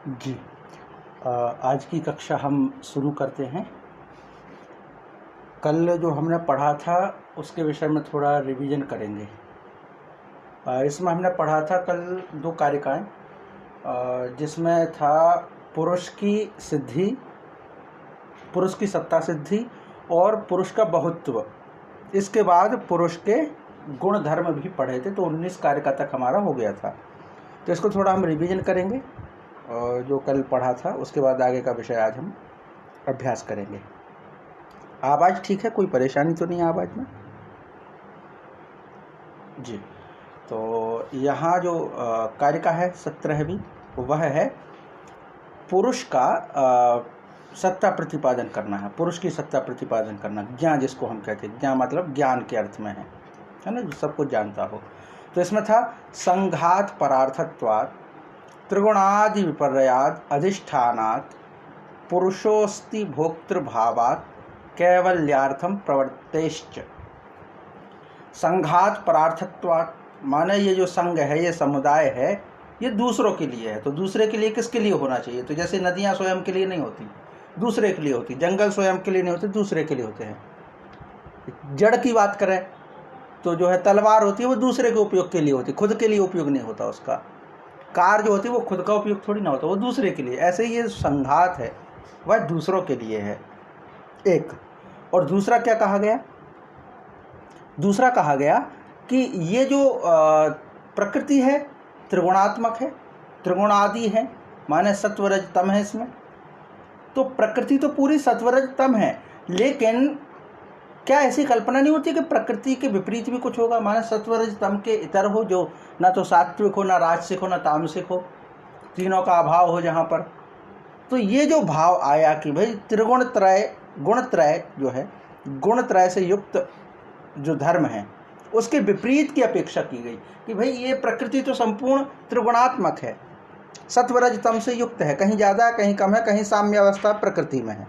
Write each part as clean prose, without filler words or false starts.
जी। आज की कक्षा हम शुरू करते हैं। कल जो हमने पढ़ा था उसके विषय में थोड़ा रिवीजन करेंगे। इसमें हमने पढ़ा था कल 2 कारिकाएँ, जिसमें था पुरुष की सिद्धि, पुरुष की सत्ता सिद्धि और पुरुष का बहुत्व। इसके बाद पुरुष के गुण धर्म भी पढ़े थे, तो 19 कारिका तक हमारा हो गया था। तो इसको थोड़ा हम रिवीजन करेंगे और जो कल पढ़ा था उसके बाद आगे का विषय आज हम अभ्यास करेंगे। आवाज़ ठीक है? कोई परेशानी तो नहीं है आवाज़ में? जी। तो यहाँ जो कारिका है 17वीं, वह है पुरुष का सत्ता प्रतिपादन करना है। पुरुष की सत्ता प्रतिपादन करना, ज्ञान जिसको हम कहते हैं। ज्ञान मतलब ज्ञान के अर्थ में है ना, जो सब कुछ जानता हो। तो इसमें था संघात परार्थत्वात् त्रिगुणादि विपर्याद अधिष्ठानात् पुरुषोस्ति भोक्तृभावात् कैवल्यार्थम प्रवर्तेश्च। संघात परार्थत्वात् माने ये जो संघ है, ये समुदाय है, ये दूसरों के लिए है। तो दूसरे के लिए किसके लिए होना चाहिए? तो जैसे नदियाँ स्वयं के लिए नहीं होती, दूसरे के लिए होती। जंगल स्वयं के लिए नहीं होते, दूसरे के लिए होते हैं। जड़ की बात करें तो जो है तलवार होती है वो दूसरे के उपयोग के लिए होती, खुद के लिए उपयोग नहीं होता उसका। कार जो होती है वो खुद का उपयोग थोड़ी ना होता, वो दूसरे के लिए। ऐसे ही ये संघात है, वह दूसरों के लिए है एक। और दूसरा क्या कहा गया? दूसरा कहा गया कि ये जो प्रकृति है त्रिगुणात्मक है, त्रिगुणादि है, माने सत्वरज तम है इसमें। तो प्रकृति तो पूरी सत्वरज तम है, लेकिन क्या ऐसी कल्पना नहीं होती कि प्रकृति के विपरीत भी कुछ होगा? माने सत्वरज तम के इतर हो, जो ना तो सात्विक हो, ना राजसिक हो, ना तामसिक हो, तीनों का अभाव हो जहाँ पर। तो ये जो भाव आया कि भाई त्रिगुण त्रय, गुण त्रय जो है, गुण त्रय से युक्त जो धर्म है उसके विपरीत की अपेक्षा की गई कि भाई ये प्रकृति तो संपूर्ण त्रिगुणात्मक है, सत्वरज तम से युक्त है, कहीं ज़्यादा है कहीं कम है, कहीं साम्य अवस्था प्रकृति में है।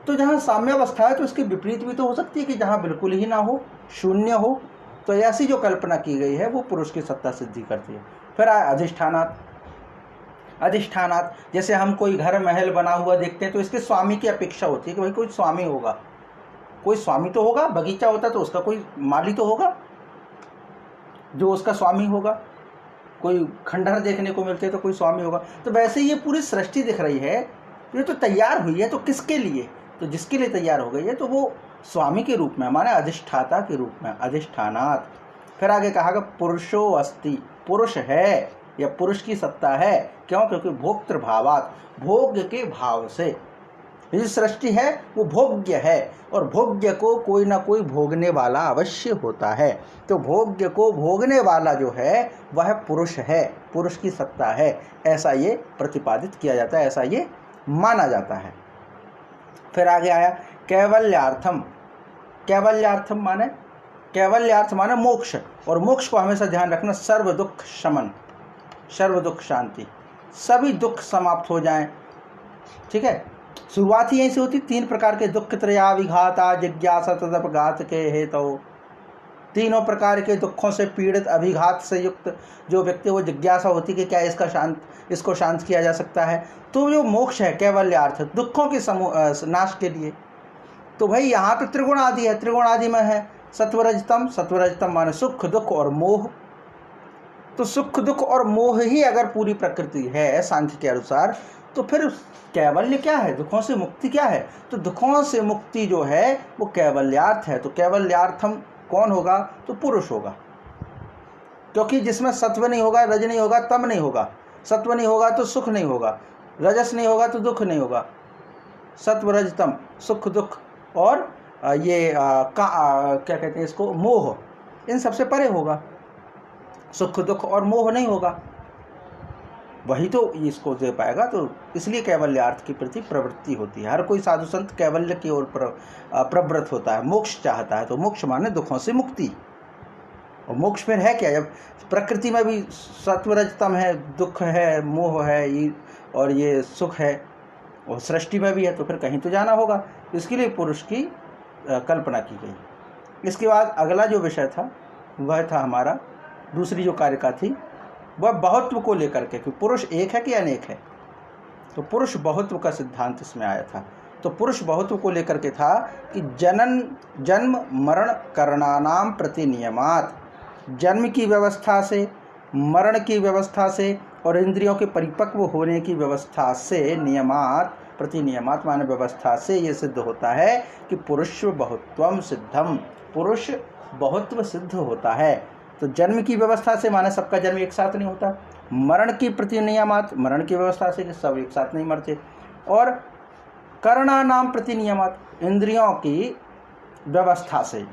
तो जहाँ साम्य अवस्था है तो इसके विपरीत भी तो हो सकती है कि जहाँ बिल्कुल ही ना हो, शून्य हो। तो ऐसी जो कल्पना की गई है वो पुरुष की सत्ता सिद्धि करती है। फिर आए अधिष्ठानात्। अधिष्ठानात् जैसे हम कोई घर महल बना हुआ देखते हैं तो इसके स्वामी की अपेक्षा होती है कि भाई कोई स्वामी होगा, कोई स्वामी तो होगा। बगीचा होता तो उसका कोई माली तो होगा जो उसका स्वामी होगा। कोई खंडहर देखने को मिलते तो कोई स्वामी होगा। तो वैसे ये पूरी सृष्टि दिख रही है, ये तो तैयार हुई है, तो किसके लिए? तो जिसके लिए तैयार हो गई है तो वो स्वामी के रूप में, माने अधिष्ठाता के रूप में, अधिष्ठानात्। फिर आगे कहा कि पुरुषो अस्ति, पुरुष है या पुरुष की सत्ता है। क्यों? क्योंकि भोक्तृभावात्, भोग्य के भाव से। ये सृष्टि है वो भोग्य है, और भोग्य को कोई ना कोई भोगने वाला अवश्य होता है। तो भोग्य को भोगने वाला जो है वह पुरुष है, पुरुष की सत्ता है, ऐसा ये प्रतिपादित किया जाता है, ऐसा ये माना जाता है। फिर आगे आया कैवल्यार्थम। कैवल्यार्थम माने, कैवल्यार्थ माने मोक्ष। और मोक्ष को हमेशा ध्यान रखना, सर्व दुख शमन, सर्व दुख शांति, सभी दुख समाप्त हो जाएं। ठीक है, शुरुआत ही यहीं से होती। 3 प्रकार के दुख, त्रया विघाता जिज्ञासा तदपघात के हेतु। तीनों प्रकार के दुखों से पीड़ित, अभिघात से युक्त जो व्यक्ति, वो जिज्ञासा होती कि क्या इसको शांत किया जा सकता है। तो जो मोक्ष है कैवल्यार्थ, दुखों के नाश के लिए। तो भाई यहाँ तो त्रिगुण आदि है, त्रिगुण आदि में है सत्वरजतम। सत्वरजतम माने सुख, दुख और मोह। तो सुख, दुख और मोह ही अगर पूरी प्रकृति है सांख्य के अनुसार, तो फिर कैवल्य क्या है? दुखों से मुक्ति क्या है? तो दुखों से मुक्ति जो है वो कैवल्यार्थ है। तो कैवल्यार्थम कौन होगा? तो पुरुष होगा, क्योंकि जिसमें सत्व नहीं होगा, रज नहीं होगा, तम नहीं होगा। सत्व नहीं होगा तो सुख नहीं होगा, रजस नहीं होगा तो दुख नहीं होगा। सत्व, रज, तम, सुख, दुख और क्या कहते हैं इसको, मोह, इन सबसे परे होगा। सुख, दुख और मोह नहीं होगा, वही तो इसको दे पाएगा। तो इसलिए कैवल्यार्थ के प्रति प्रवृत्ति होती है। हर कोई साधु संत कैवल्य की ओर प्रवृत्त होता है, मोक्ष चाहता है। तो मोक्ष माने दुखों से मुक्ति। और मोक्ष फिर है क्या? जब प्रकृति में भी सत्वरजतम है, दुख है, मोह है और ये सुख है, और सृष्टि में भी है, तो फिर कहीं तो जाना होगा। इसके लिए पुरुष की कल्पना की गई। इसके बाद अगला जो विषय था वह था हमारा, दूसरी जो कारिका थी वह बहुत्व को लेकर के कि पुरुष एक है कि अनेक है। तो पुरुष बहुत्व का सिद्धांत इसमें आया था। तो पुरुष बहुत्व को लेकर के था कि जन्म मरण करणानाम प्रति नियमात, जन्म की व्यवस्था से, मरण की व्यवस्था से और इंद्रियों के परिपक्व होने की व्यवस्था से, नियमात प्रति नियमात माने व्यवस्था से ये सिद्ध होता है कि पुरुष बहुत्वम सिद्धम, पुरुष बहुत्व सिद्ध होता है। तो जन्म की व्यवस्था से माने सबका जन्म एक साथ नहीं होता, मरण की प्रति नियमात, मरण की व्यवस्था से कि सब एक साथ नहीं मरते, और करणानाम प्रति नियमात, इंद्रियों की व्यवस्था से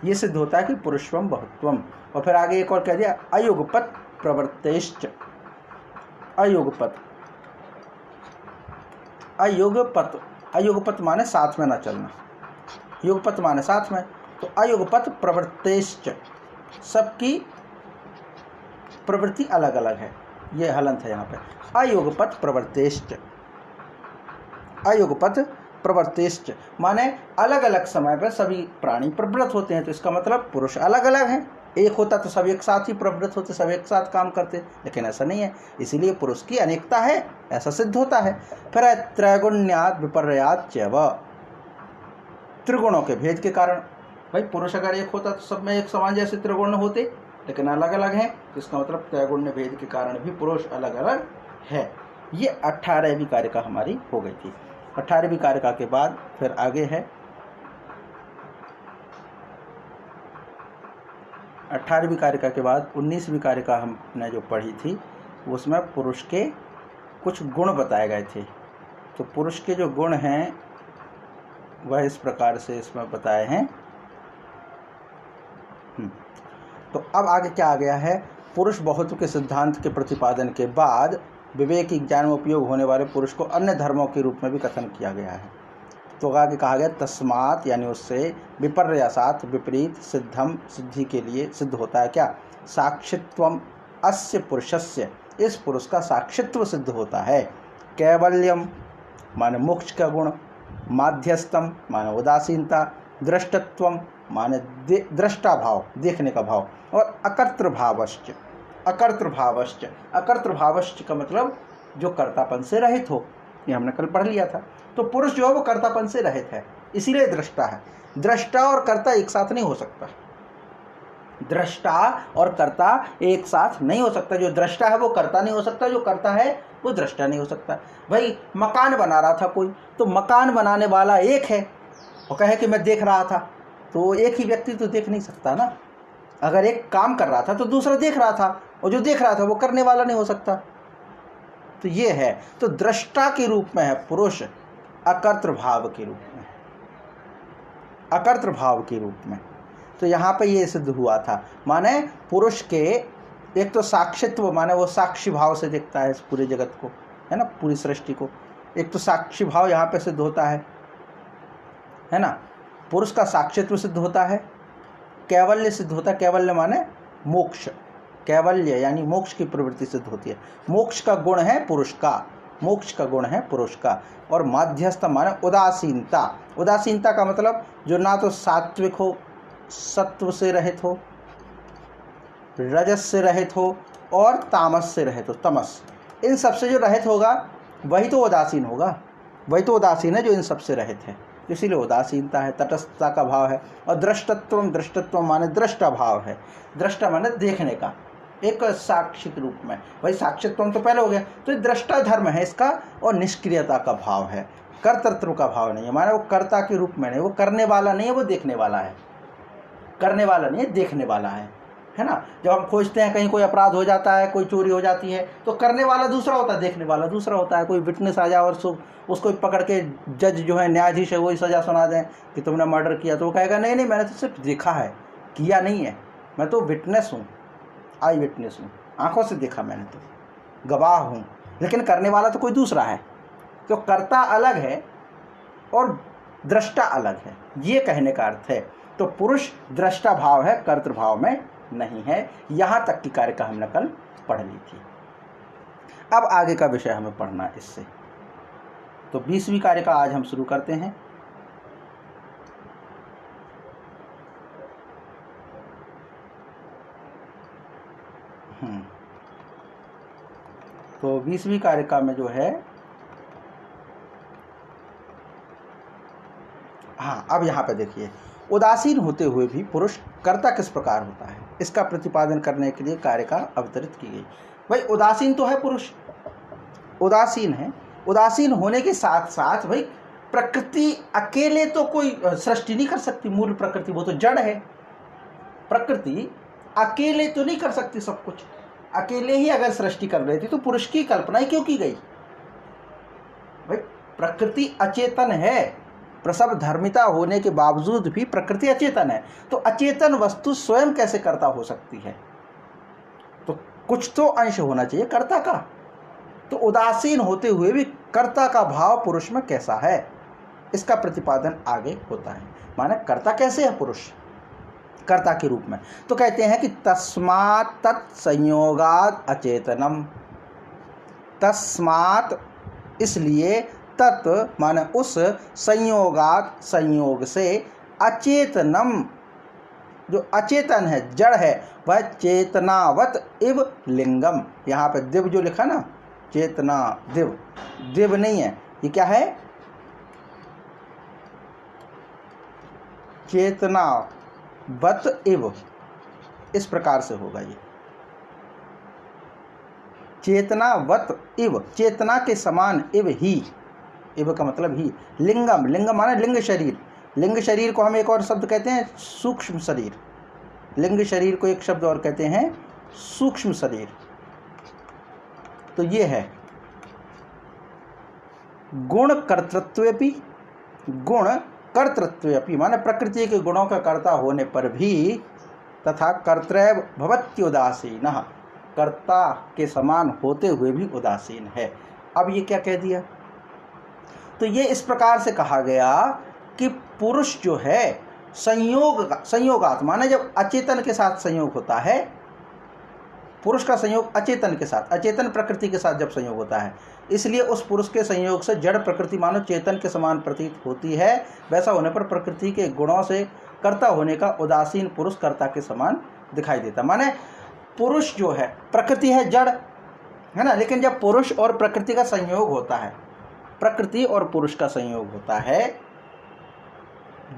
ये सिद्ध होता है कि पुरुषवम बहुत्वम। और फिर आगे एक और कह दिया अयुगपत प्रवृत्तेश्च, अयुगपत, अयुगपत, अयुगपत माने साथ में ना चलना, युगपत माने साथ में, तो अयुगपत प्रवृत्तेश्च, सबकी प्रवृत्ति अलग अलग है, ये हलंत है यहाँ पे, अयुगपत प्रवृत्तेश्च, अयुगपत प्रवृत्तेश्च माने अलग अलग समय पर सभी प्राणी प्रवृत्त होते हैं। तो इसका मतलब पुरुष अलग अलग हैं, एक होता तो सब एक साथ ही प्रवृत्त होते, सब एक साथ काम करते, लेकिन ऐसा नहीं है, इसीलिए पुरुष की अनेकता है, ऐसा सिद्ध होता है। फिर है त्रैगुण्यात विपर्यात च व, त्रिगुणों के भेद के कारण, भाई पुरुष अगर एक होता तो सब में एक समान जैसे त्रिगुण होते, लेकिन अलग अलग हैं, तो इसका मतलब त्रैगुण्य भेद के कारण भी पुरुष अलग अलग है। ये 18वीं कारिका हमारी हो गई थी। 18वीं कारिका के बाद फिर आगे है 18वीं कारिका के बाद 19वीं कारिका हमने जो पढ़ी थी उसमें पुरुष के कुछ गुण बताए गए थे। तो पुरुष के जो गुण हैं वह इस प्रकार से इसमें बताए हैं। तो अब आगे क्या आ गया है, पुरुष बहुत्व के सिद्धांत के प्रतिपादन के बाद विवेक ज्ञान में उपयोग होने वाले पुरुष को अन्य धर्मों के रूप में भी कथन किया गया है। तो आगे कहा गया तस्मात यानी उससे विपर्यासात विपरीत सिद्धम, सिद्धि के लिए सिद्ध होता है क्या, साक्षित्वम अस्य पुरुषस्य, इस पुरुष का साक्षित्व सिद्ध होता है। कैवल्यम माने मोक्ष का गुण, माध्यस्थम माने उदासीनता, दृष्टत्वम माने दृष्टा भाव, देखने का भाव, और अकर्तृभावश्च, अकर्तृभावश्च, अकर्तृभावश्च का मतलब जो कर्तापन से रहित हो, ये हमने कल पढ़ लिया था। तो पुरुष जो है वो कर्तापन से रहित है, इसीलिए दृष्टा है। दृष्टा और कर्ता एक साथ नहीं हो सकता, दृष्टा और कर्ता एक साथ नहीं हो सकता। जो दृष्टा है वो कर्ता नहीं हो सकता, जो कर्ता है वो दृष्टा नहीं हो सकता। भाई मकान बना रहा था कोई, तो मकान बनाने वाला एक है, वो कहे कि मैं देख रहा था, तो एक ही व्यक्ति तो देख नहीं सकता ना। अगर एक काम कर रहा था तो दूसरा देख रहा था, और जो देख रहा था वो करने वाला नहीं हो सकता। तो ये है, तो दृष्टा के रूप में है पुरुष, अकर्तृभाव के रूप में, अकर्तृभाव के रूप में। तो यहाँ पे ये सिद्ध हुआ था, माने पुरुष के एक तो साक्षित्व माने वो साक्षी भाव से देखता है इस पूरे जगत को, है ना, पूरी सृष्टि को। एक तो साक्षी भाव यहाँ पे सिद्ध होता है ना, पुरुष का साक्षित्व सिद्ध होता है, कैवल्य सिद्ध होता है, कैवल्य माने मोक्ष, कैवल्य यानी मोक्ष की प्रवृत्ति सिद्ध होती है। मोक्ष का गुण है पुरुष का, मोक्ष का गुण है पुरुष का। और माध्यस्थ माने उदासीनता, उदासीनता का मतलब जो ना तो सात्विक हो, सत्व से रहित हो, रजस से रहित हो, और तामस से रहित हो, तमस, इन सब से जो रहित होगा वही तो उदासीन होगा, वही तो उदासीन है जो इन सब से रहित है, इसीलिए उदासीनता है, तटस्थता का भाव है। और दृष्टत्व, दृष्टत्व माने दृष्टा भाव है, दृष्टा माने देखने का, एक साक्षिक रूप में, वही साक्षित्व तो पहले हो गया, तो ये दृष्टा धर्म है इसका। और निष्क्रियता का भाव है, कर्तृत्व का भाव नहीं है, माने वो कर्ता के रूप में नहीं, वो करने वाला नहीं है, वो देखने वाला है, करने वाला नहीं है, देखने वाला है ना। जब हम खोजते हैं कहीं कोई अपराध हो जाता है, कोई चोरी हो जाती है, तो करने वाला दूसरा होता है, देखने वाला दूसरा होता है। कोई विटनेस आ जाए और उसको पकड़ के जज जो है, न्यायाधीश है, वही सज़ा सुना दें कि तुमने मर्डर किया, तो वो कहेगा नहीं नहीं मैंने तो सिर्फ देखा है, किया नहीं है, मैं तो विटनेस हूँ, आई विटनेस हूँ, आंखों से देखा मैंने, तो गवाह हूँ। लेकिन करने वाला तो कोई दूसरा है। तो कर्ता अलग है और दृष्टा अलग है, ये कहने का अर्थ है। तो पुरुष दृष्टा भाव है, कर्तृभाव में नहीं है। यहाँ तक की कारिका हमने कल पढ़ ली थी। अब आगे का विषय हमें पढ़ना इससे। तो 20वीं कारिका आज हम शुरू करते हैं। तो 20वीं कारिका में जो है हाँ, अब यहाँ पे देखिए, उदासीन होते हुए भी पुरुष कर्ता किस प्रकार होता है, इसका प्रतिपादन करने के लिए कारिका अवतरित की गई। भाई उदासीन तो है पुरुष, उदासीन है, उदासीन होने के साथ साथ भाई प्रकृति अकेले तो कोई सृष्टि नहीं कर सकती, मूल प्रकृति वो तो जड़ है, प्रकृति अकेले तो नहीं कर सकती सब कुछ। अकेले ही अगर सृष्टि कर रही थी तो पुरुष की कल्पना ही क्यों की गई? भाई प्रकृति अचेतन है, प्रसव धर्मिता होने के बावजूद भी प्रकृति अचेतन है, तो अचेतन वस्तु स्वयं कैसे कर्ता हो सकती है? तो कुछ तो अंश होना चाहिए कर्ता का। तो उदासीन होते हुए भी कर्ता का भाव पुरुष में कैसा है, इसका प्रतिपादन आगे होता है। माने कर्ता कैसे है पुरुष कर्ता के रूप में? तो कहते हैं कि तस्मात् तत्संयोगात् अचेतनम, तस्मात् इसलिए, तत् माने उस, संयोगात संयोग से, अचेतनम जो अचेतन है जड़ है वह चेतनावत इव लिंगम, यहाँ पे दिव जो लिखा ना, चेतना दिव, दिव नहीं है, ये क्या है? चेतनावत इव, इस प्रकार से होगा ये, चेतनावत इव, चेतना के समान, इव ही, इव का मतलब ही, लिंगम, लिंगम माने लिंग शरीर, लिंग शरीर को हम एक और शब्द कहते हैं सूक्ष्म शरीर, लिंग शरीर को एक शब्द और कहते हैं सूक्ष्म शरीर। तो ये है गुण कर्तृत्वेपि, गुण कर्तृत्वेपि माने प्रकृति के गुणों का कर्ता होने पर भी, तथा कर्तृव भवत्युदासीनः, कर्ता के समान होते हुए भी उदासीन है। अब ये क्या कह दिया? तो ये इस प्रकार से कहा गया कि पुरुष जो है संयोगात माने जब अचेतन के साथ संयोग होता है, पुरुष का संयोग अचेतन के साथ, अचेतन प्रकृति के साथ जब संयोग होता है, इसलिए उस पुरुष के संयोग से जड़ प्रकृति मानो चेतन के समान प्रतीत होती है। वैसा होने पर प्रकृति के गुणों से कर्ता होने का उदासीन पुरुष कर्ता के समान दिखाई देता। माने पुरुष जो है, प्रकृति है जड़ है ना, लेकिन जब पुरुष और प्रकृति का संयोग होता है, प्रकृति और पुरुष का संयोग होता है,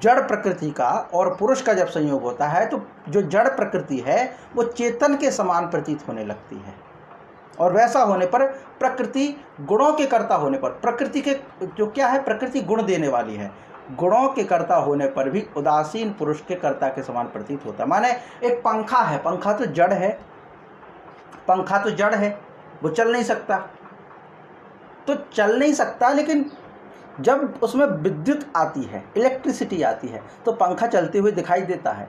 जड़ प्रकृति का और पुरुष का जब संयोग होता है, तो जो जड़ प्रकृति है वो चेतन के समान प्रतीत होने लगती है। और वैसा होने पर प्रकृति गुणों के कर्ता होने पर, प्रकृति के जो क्या है, प्रकृति गुण देने वाली है, गुणों के कर्ता होने पर भी उदासीन पुरुष के कर्ता के समान प्रतीत होता है। माने एक पंखा है, पंखा तो जड़ है, पंखा तो जड़ है, वो चल नहीं सकता, तो चल नहीं सकता, लेकिन जब उसमें विद्युत आती है, इलेक्ट्रिसिटी आती है, तो पंखा चलते हुए दिखाई देता है।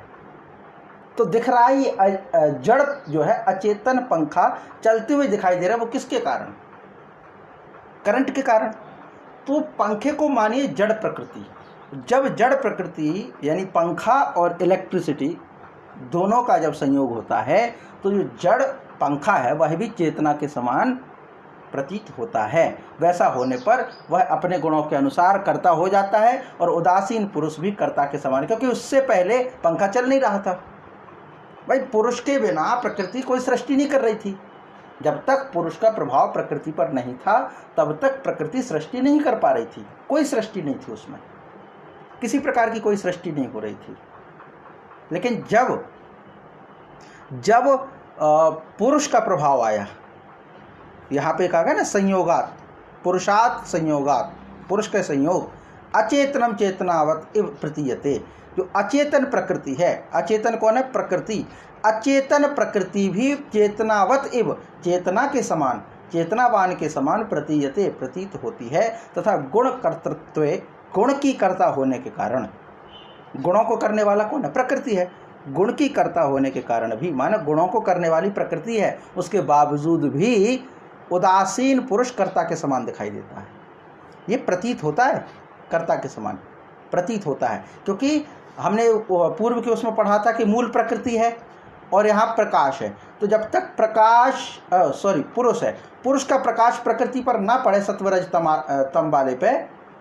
तो दिख रहा है जड़ जो है, अचेतन पंखा चलते हुए दिखाई दे रहा है, वो किसके कारण? करंट के कारण। तो पंखे को मानिए जड़ प्रकृति, जब जड़ प्रकृति यानी पंखा और इलेक्ट्रिसिटी दोनों का जब संयोग होता है, तो जो जड़ पंखा है वह भी चेतना के समान प्रतीत होता है। वैसा होने पर वह अपने गुणों के अनुसार कर्ता हो जाता है, और उदासीन पुरुष भी कर्ता के समान, क्योंकि उससे पहले पंखा चल नहीं रहा था। भाई पुरुष के बिना प्रकृति कोई सृष्टि नहीं कर रही थी। जब तक पुरुष का प्रभाव प्रकृति पर नहीं था, तब तक प्रकृति सृष्टि नहीं कर पा रही थी, कोई सृष्टि नहीं थी उसमें, किसी प्रकार की कोई सृष्टि नहीं हो रही थी। लेकिन जब पुरुष का प्रभाव आया, यहाँ पे कहा गया ना संयोगात, पुरुषात संयोगात, पुरुष का संयोग, अचेतनम चेतनावत इव प्रतीयते, जो अचेतन प्रकृति है, अचेतन कौन है? प्रकृति, अचेतन प्रकृति भी चेतनावत इव, चेतना के समान, चेतनावान के समान प्रतीयते प्रतीत होती है। तथा गुण कर्तृत्व, गुण की कर्ता होने के कारण, गुणों को करने वाला कौन है? प्रकृति है। गुण की कर्ता होने के कारण भी, माने गुणों को करने वाली प्रकृति है, उसके बावजूद भी उदासीन पुरुष कर्ता के समान दिखाई देता है। ये प्रतीत होता है, कर्ता के समान प्रतीत होता है, क्योंकि हमने पूर्व के उसमें पढ़ा था कि मूल प्रकृति है और यहाँ प्रकाश है। तो जब तक प्रकाश पुरुष है, पुरुष का प्रकाश प्रकृति पर ना पड़े सत्वरज तम वाले पे,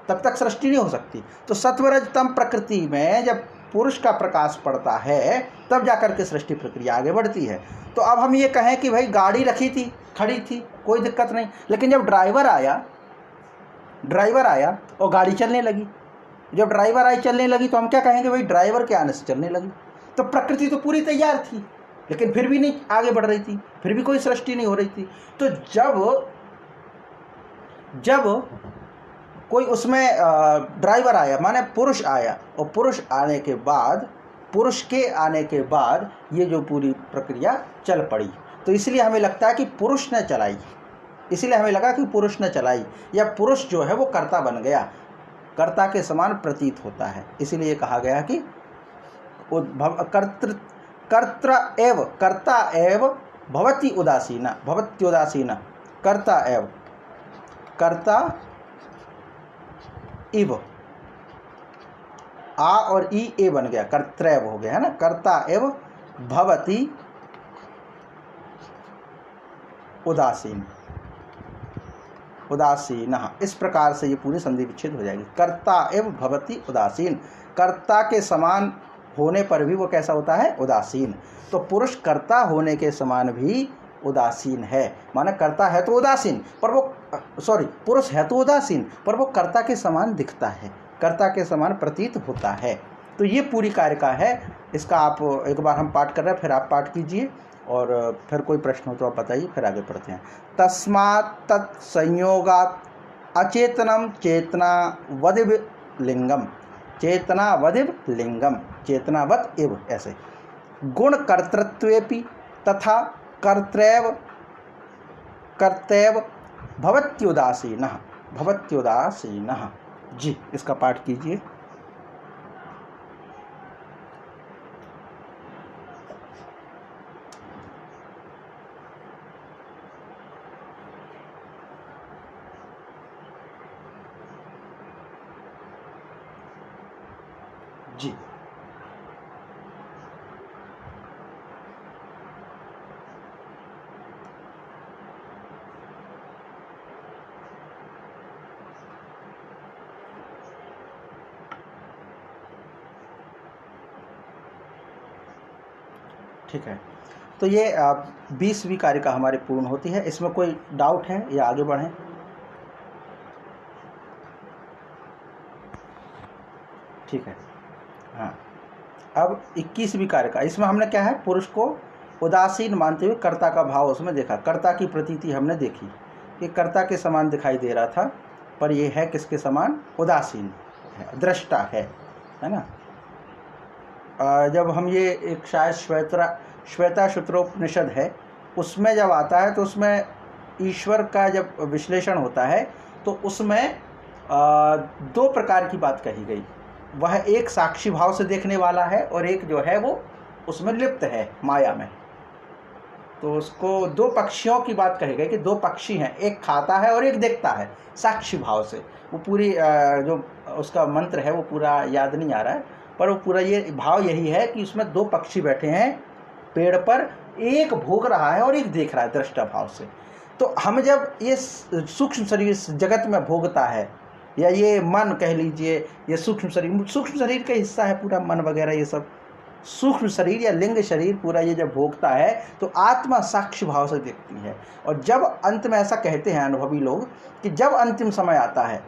तब तक सृष्टि नहीं हो सकती। तो सत्वरज तम प्रकृति में जब पुरुष का प्रकाश पड़ता है, तब जाकर के सृष्टि प्रक्रिया आगे बढ़ती है। तो अब हम ये कहें कि भाई गाड़ी रखी थी, खड़ी थी, कोई दिक्कत नहीं, लेकिन जब ड्राइवर आया और गाड़ी चलने लगी, जब ड्राइवर आई चलने लगी तो हम क्या कहेंगे, भाई ड्राइवर के आने से चलने लगी। तो प्रकृति तो पूरी तैयार थी लेकिन फिर भी नहीं आगे बढ़ रही थी, फिर भी कोई सृष्टि नहीं हो रही थी। तो जब कोई उसमें ड्राइवर आया, माने पुरुष आया, और पुरुष के आने के बाद ये जो पूरी प्रक्रिया चल पड़ी, तो इसलिए हमें लगता है कि पुरुष ने चलाई, इसलिए हमें लगा कि पुरुष ने चलाई, या पुरुष जो है वो कर्ता बन गया, कर्ता के समान प्रतीत होता है। इसीलिए कहा गया कि कर्ता एव भवति उदासीना, भवत्युदासीना, कर्ता इव, आ और ई ए बन गया, कर्तृव हो गया है ना, कर्ता एव भवति उदासीन, इस प्रकार से ये पूरी संधि विच्छेद हो जाएगी। कर्ता एव भवति उदासीन, कर्ता के समान होने पर भी वो कैसा होता है, उदासीन। तो पुरुष कर्ता होने के समान भी उदासीन है, माना कर्ता है तो उदासीन, पर वो पुरुष है तो उदासीन, पर वो कर्ता के समान दिखता है, कर्ता के समान प्रतीत होता है। तो ये पूरी कारिका है। इसका आप एक बार हम पाठ कर रहे हैं, फिर आप पाठ कीजिए, और फिर कोई प्रश्न हो तो आप बताइए, फिर आगे पढ़ते हैं। तस्मात् तत्संयोगात् अचेतनम चेतनावदिव लिंगम, चेतनावदिव लिंगम, चेतनावत इव, ऐसे गुण कर्तृत्वेपि तथा कर्तृव भवत्युदासीनः। जी, इसका पाठ कीजिए। जी, ठीक है। तो ये 20वीं कारिका हमारी पूर्ण होती है। इसमें कोई डाउट है या आगे बढ़ें? ठीक है, हाँ। अब 21वीं कारिका, इसमें हमने क्या है, पुरुष को उदासीन मानते हुए कर्ता का भाव उसमें देखा, कर्ता की प्रतीति हमने देखी कि कर्ता के समान दिखाई दे रहा था, पर ये है किसके समान, उदासीन है, दृष्टा है ना। जब हम ये एक शायद श्वेता सूत्रोपनिषद है, उसमें जब आता है तो उसमें ईश्वर का जब विश्लेषण होता है तो उसमें 2 प्रकार की बात कही गई। वह एक साक्षी भाव से देखने वाला है और एक जो है वो उसमें लिप्त है माया में। तो उसको 2 पक्षियों की बात कही गई कि 2 पक्षी हैं, एक खाता है और एक देखता है साक्षी भाव से। वो पूरी जो उसका मंत्र है वो पूरा याद नहीं आ रहा है, पर वो पूरा ये भाव यही है कि उसमें 2 पक्षी बैठे हैं पेड़ पर, एक भोग रहा है और एक देख रहा है दृष्टा भाव से। तो हम जब ये सूक्ष्म शरीर जगत में भोगता है, या ये मन कह लीजिए, ये सूक्ष्म शरीर का हिस्सा है पूरा, मन वगैरह ये सब सूक्ष्म शरीर या लिंग शरीर पूरा ये जब भोगता है तो आत्मा साक्षी भाव से देखती है। और जब अंत में ऐसा कहते हैं अनुभवी लोग कि जब अंतिम समय आता है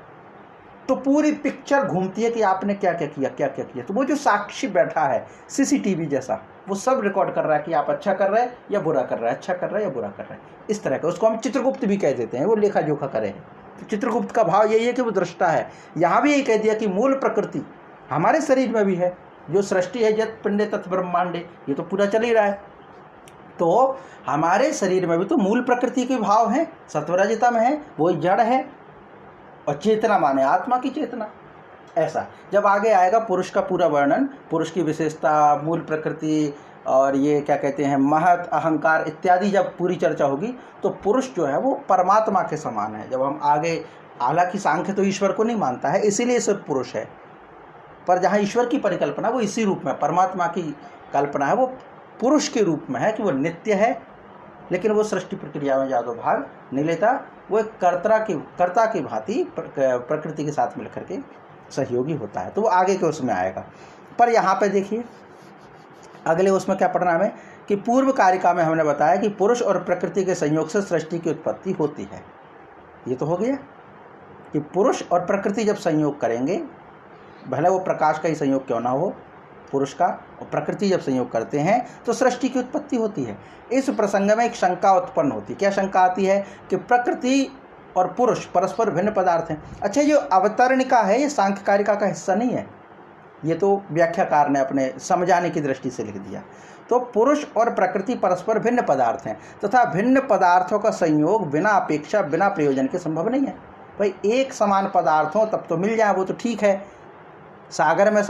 तो पूरी पिक्चर घूमती है कि आपने क्या क्या किया, क्या क्या किया। तो वो जो साक्षी बैठा है सीसीटीवी जैसा, वो सब रिकॉर्ड कर रहा है कि आप अच्छा कर रहे हैं या बुरा कर रहे हैं, अच्छा कर रहे हैं या बुरा कर रहे हैं, इस तरह का। उसको हम चित्रगुप्त भी कह देते हैं, वो लेखा जोखा करे हैं। तो चित्रगुप्त का भाव यही है कि वो दृष्टा है। यहाँ भी यही कह दिया कि मूल प्रकृति हमारे शरीर में भी है, जो सृष्टि है जत पिंडे तत् ब्रह्मांडे, ये तो पूरा चल ही रहा है। तो हमारे शरीर में भी तो मूल प्रकृति के भाव हैं, सत्वरजतम है, वो जड़ है, और चेतना माने आत्मा की चेतना। ऐसा जब आगे आएगा पुरुष का पूरा वर्णन, पुरुष की विशेषता, मूल प्रकृति और ये क्या कहते हैं महत, अहंकार इत्यादि जब पूरी चर्चा होगी तो पुरुष जो है वो परमात्मा के समान है। जब हम आगे, हालांकि सांख्य तो ईश्वर को नहीं मानता है, इसीलिए सिर्फ पुरुष है, पर जहाँ ईश्वर की परिकल्पना वो इसी रूप में, परमात्मा की कल्पना है वो पुरुष के रूप में है कि वो नित्य है, लेकिन वो सृष्टि प्रक्रिया में ज़्यादा भाग नहीं लेता। वो एक कर्ता की भांति प्रकृति के साथ मिलकर के सहयोगी होता है। तो वो आगे के उसमें आएगा। पर यहाँ पे देखिए अगले उसमें क्या पढ़ना हमें कि पूर्व कारिका में हमने बताया कि पुरुष और प्रकृति के संयोग से सृष्टि की उत्पत्ति होती है। ये तो हो गया कि पुरुष और प्रकृति जब संयोग करेंगे, भले वो प्रकाश का ही संयोग क्यों ना हो, पुरुष का और प्रकृति जब संयोग करते हैं तो सृष्टि की उत्पत्ति होती है। इस प्रसंग में एक शंका उत्पन्न होती है। क्या शंका आती है कि प्रकृति और पुरुष परस्पर भिन्न पदार्थ हैं। अच्छा, जो अवतरणिका है ये सांख्य कारिका का हिस्सा नहीं है, ये तो व्याख्याकार ने अपने समझाने की दृष्टि से लिख दिया। तो पुरुष और प्रकृति परस्पर भिन्न पदार्थ हैं तथा भिन्न पदार्थों का संयोग बिना अपेक्षा बिना प्रयोजन के संभव नहीं है। भाई एक समान पदार्थ हो तब तो मिल जाए वो तो ठीक है, सागर में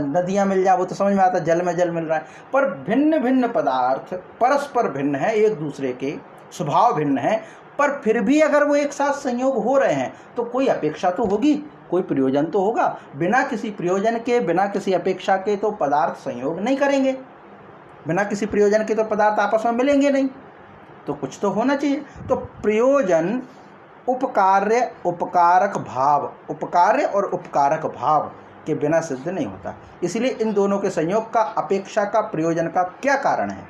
नदियाँ मिल जाए वो तो समझ में आता है, जल में जल मिल रहा है। पर भिन्न भिन्न पदार्थ परस्पर भिन्न है, एक दूसरे के स्वभाव भिन्न है, पर फिर भी अगर वो एक साथ संयोग हो रहे हैं तो कोई अपेक्षा तो होगी, कोई प्रयोजन तो होगा। बिना किसी प्रयोजन के बिना किसी अपेक्षा के तो पदार्थ संयोग नहीं करेंगे, बिना किसी प्रयोजन के तो पदार्थ आपस में मिलेंगे नहीं, तो कुछ तो होना चाहिए। तो प्रयोजन उपकार्य उपकारक भाव, उपकार्य और उपकारक भाव के बिना सिद्ध नहीं होता। इसलिए इन दोनों के संयोग का अपेक्षा का प्रयोजन का क्या कारण है,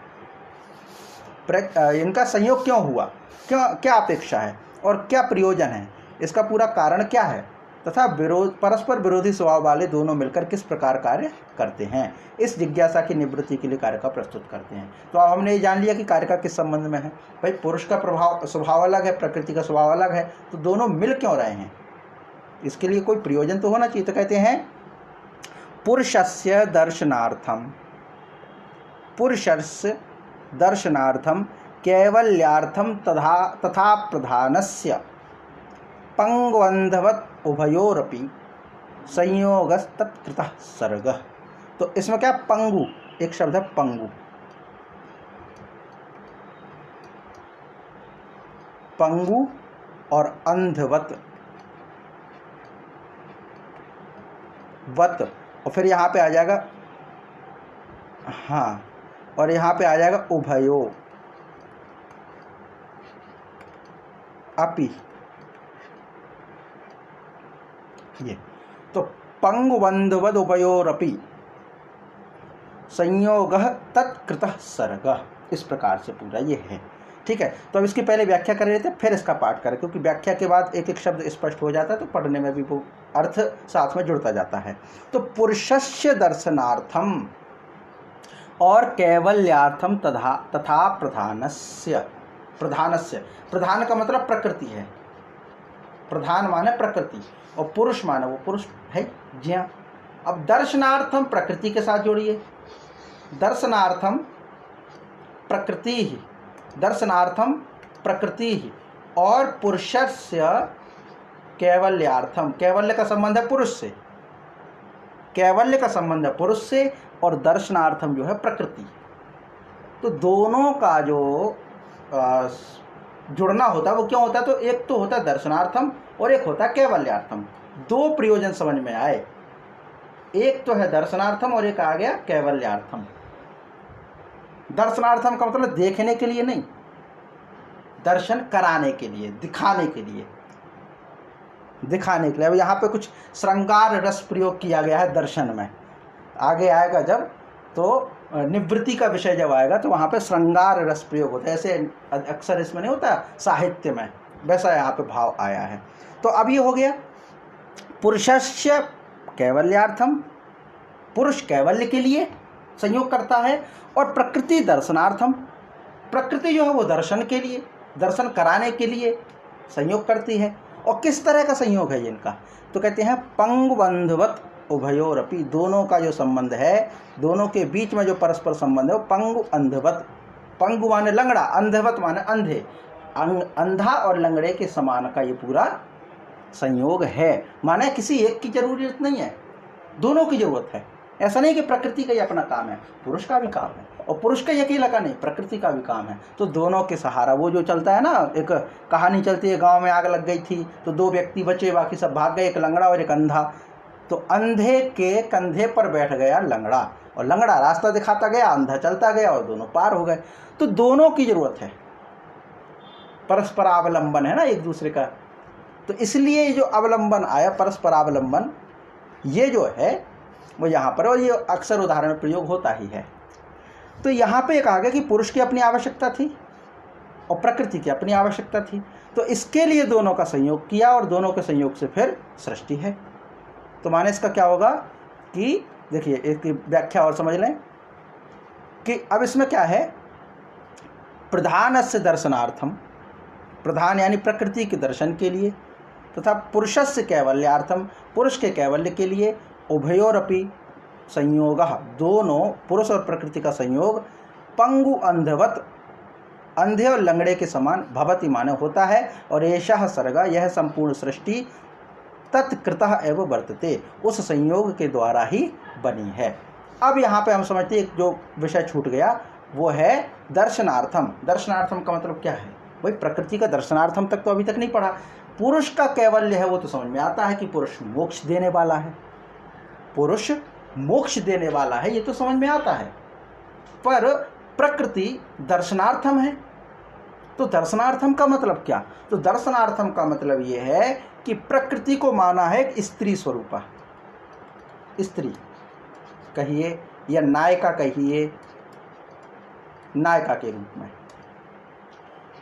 इनका संयोग क्यों हुआ, क्या अपेक्षा है और क्या प्रयोजन है, इसका पूरा कारण क्या है, तथा परस्पर विरोधी स्वभाव वाले दोनों मिलकर किस प्रकार कार्य करते हैं, इस जिज्ञासा की निवृत्ति के लिए कारिका प्रस्तुत करते हैं। तो अब हमने ये जान लिया कि कारिका किस संबंध में है। भाई पुरुष का स्वभाव अलग है, प्रकृति का स्वभाव अलग है, तो दोनों मिल क्यों रहे हैं, इसके लिए कोई प्रयोजन तो होना चाहिए। तो कहते हैं पुरुषस्य दर्शनार्थम कैवल्यार्थम तथा प्रधानस्य पंगवंधवत उभयोरपि संयोगस्तत्कृतः सर्गः। तो इसमें क्या, पंगु एक शब्द है, पंगु, पंगु और अंधवत वत, और फिर यहाँ पे आ जाएगा, हाँ, और यहाँ पे आ जाएगा उभयो अपि, ये तो पंगवंधवद उभयोरपि संयोगः तत्कृतः सर्गः, इस प्रकार से पूरा ये है। ठीक है, तो अब इसकी पहले व्याख्या कर रहे थे, फिर इसका पाठ करें, क्योंकि व्याख्या के बाद एक एक शब्द स्पष्ट हो जाता है तो पढ़ने में भी वो अर्थ साथ में जुड़ता जाता है। तो पुरुषस्य दर्शनार्थम और कैवल्यार्थम तथा प्रधानस्य, प्रधान का मतलब प्रकृति है, प्रधान माने प्रकृति और पुरुष माने वो पुरुष है, जी हाँ। अब दर्शनार्थम प्रकृति के साथ जोड़िए, दर्शनार्थम प्रकृति ही, दर्शनार्थम प्रकृति ही, और पुरुषस्य कैवल्यार्थम, कैवल्य का संबंध है पुरुष से, कैवल्य का संबंध है पुरुष से, और दर्शनार्थम जो है प्रकृति। तो दोनों का जो जुड़ना होता है वो क्यों होता है, तो एक तो होता है दर्शनार्थम और एक होता है कैवल्यार्थम। दो प्रयोजन समझ में आए, एक तो है दर्शनार्थम और एक आ गया कैवल्यार्थम। दर्शनार्थम का मतलब देखने के लिए नहीं, दर्शन कराने के लिए, दिखाने के लिए, दिखाने के लिए। अब यहाँ पे कुछ श्रृंगार रस प्रयोग किया गया है दर्शन में, आगे आएगा जब, तो निवृत्ति का विषय जब आएगा तो वहाँ पे श्रृंगार रस प्रयोग होता है, ऐसे अक्सर इसमें नहीं होता साहित्य में, वैसा यहाँ पे भाव आया है। तो अब ये हो गया पुरुषस्य कैवल्यार्थम, पुरुष कैवल्य के लिए संयोग करता है, और प्रकृति दर्शनार्थम, प्रकृति जो है वो दर्शन के लिए, दर्शन कराने के लिए संयोग करती है। और किस तरह का संयोग है इनका, तो कहते हैं पंगबंधवत उभयोरपि, दोनों का जो संबंध है, दोनों के बीच में जो परस्पर संबंध है वो पंगु अंधवत, पंगु माने लंगड़ा, अंधवत माने अंधे, अंधा और लंगड़े के समान का ये पूरा संयोग है। माने किसी एक की जरूरत नहीं है, दोनों की जरूरत है। ऐसा नहीं कि प्रकृति का ही अपना काम है, पुरुष का भी काम है, और पुरुष का अकेला का नहीं, प्रकृति का भी काम है। तो दोनों के सहारा, वो जो चलता है ना, एक कहानी चलती है, गांव में आग लग गई थी तो दो व्यक्ति बचे, बाकी सब भाग गए, एक लंगड़ा और एक अंधा। तो अंधे के कंधे पर बैठ गया लंगड़ा, और लंगड़ा रास्ता दिखाता गया, अंधा चलता गया, और दोनों पार हो गए। तो दोनों की जरूरत है, परस्पर अवलंबन है ना एक दूसरे का। तो इसलिए जो अवलंबन आया, परस्पर अवलंबन, ये जो है वो यहाँ पर, और ये अक्सर उदाहरण में प्रयोग होता ही है। तो यहाँ पे एक आ गया कि पुरुष की अपनी आवश्यकता थी और प्रकृति की अपनी आवश्यकता थी, तो इसके लिए दोनों का संयोग किया, और दोनों के संयोग से फिर सृष्टि है। तो माने इसका क्या होगा कि देखिए इसकी व्याख्या और समझ लें कि अब इसमें क्या है, प्रधानस्य दर्शनार्थम, प्रधान यानी प्रकृति के दर्शन के लिए, तथा पुरुषस्य कैवल्यार्थम, पुरुष के कैवल्य के लिए, उभयोरपि संयोगः, दोनों पुरुष और प्रकृति का संयोग, पंगु अंधवत, अंधे और लंगड़े के समान, भवति माने होता है, और एषः सर्ग, यह संपूर्ण सृष्टि तत्कृतः एव वर्तते, उस संयोग के द्वारा ही बनी है। अब यहाँ पे हम समझते हैं एक जो विषय छूट गया वो है दर्शनार्थम। दर्शनार्थम का मतलब क्या है भाई, प्रकृति का दर्शनार्थम तक तो अभी तक नहीं पढ़ा। पुरुष का कैवल्य है वो तो समझ में आता है कि पुरुष मोक्ष देने वाला है, पुरुष मोक्ष देने वाला है, ये तो समझ में आता है। पर प्रकृति दर्शनार्थम है, तो दर्शनार्थम का मतलब क्या, तो दर्शनार्थम का मतलब ये है कि प्रकृति को माना है एक स्त्री स्वरूपा, स्त्री कहिए या नायिका कहिए, नायिका के रूप में,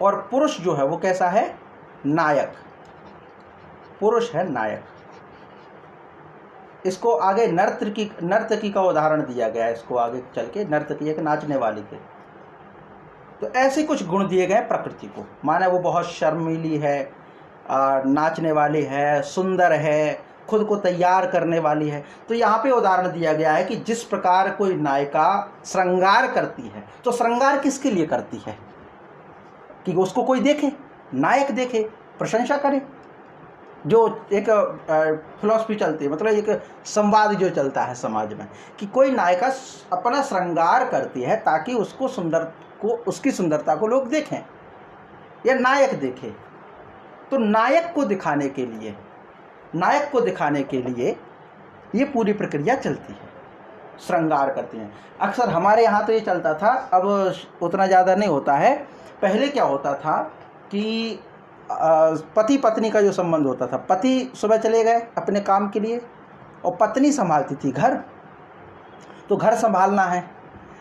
और पुरुष जो है वो कैसा है, नायक, पुरुष है नायक। इसको आगे नर्तकी का उदाहरण दिया गया है, इसको आगे चल के नर्तकी एक नाचने वाली के, तो ऐसे कुछ गुण दिए गए प्रकृति को, माने वो बहुत शर्मीली है, नाचने वाली है, सुंदर है, खुद को तैयार करने वाली है। तो यहाँ पे उदाहरण दिया गया है कि जिस प्रकार कोई नायिका श्रृंगार करती है, तो श्रृंगार किसके लिए करती है, कि उसको कोई देखे, नायक देखे, प्रशंसा करे। जो एक फिलॉसफी चलती है, मतलब एक संवाद जो चलता है समाज में, कि कोई नायिका अपना श्रृंगार करती है ताकि उसकी सुंदरता को लोग देखें या नायक देखे। तो नायक को दिखाने के लिए ये पूरी प्रक्रिया चलती है, श्रृंगार करती हैं। अक्सर हमारे यहाँ तो ये चलता था, अब उतना ज़्यादा नहीं होता है। पहले क्या होता था कि पति पत्नी का जो संबंध होता था, पति सुबह चले गए अपने काम के लिए और पत्नी संभालती थी घर, तो घर संभालना है,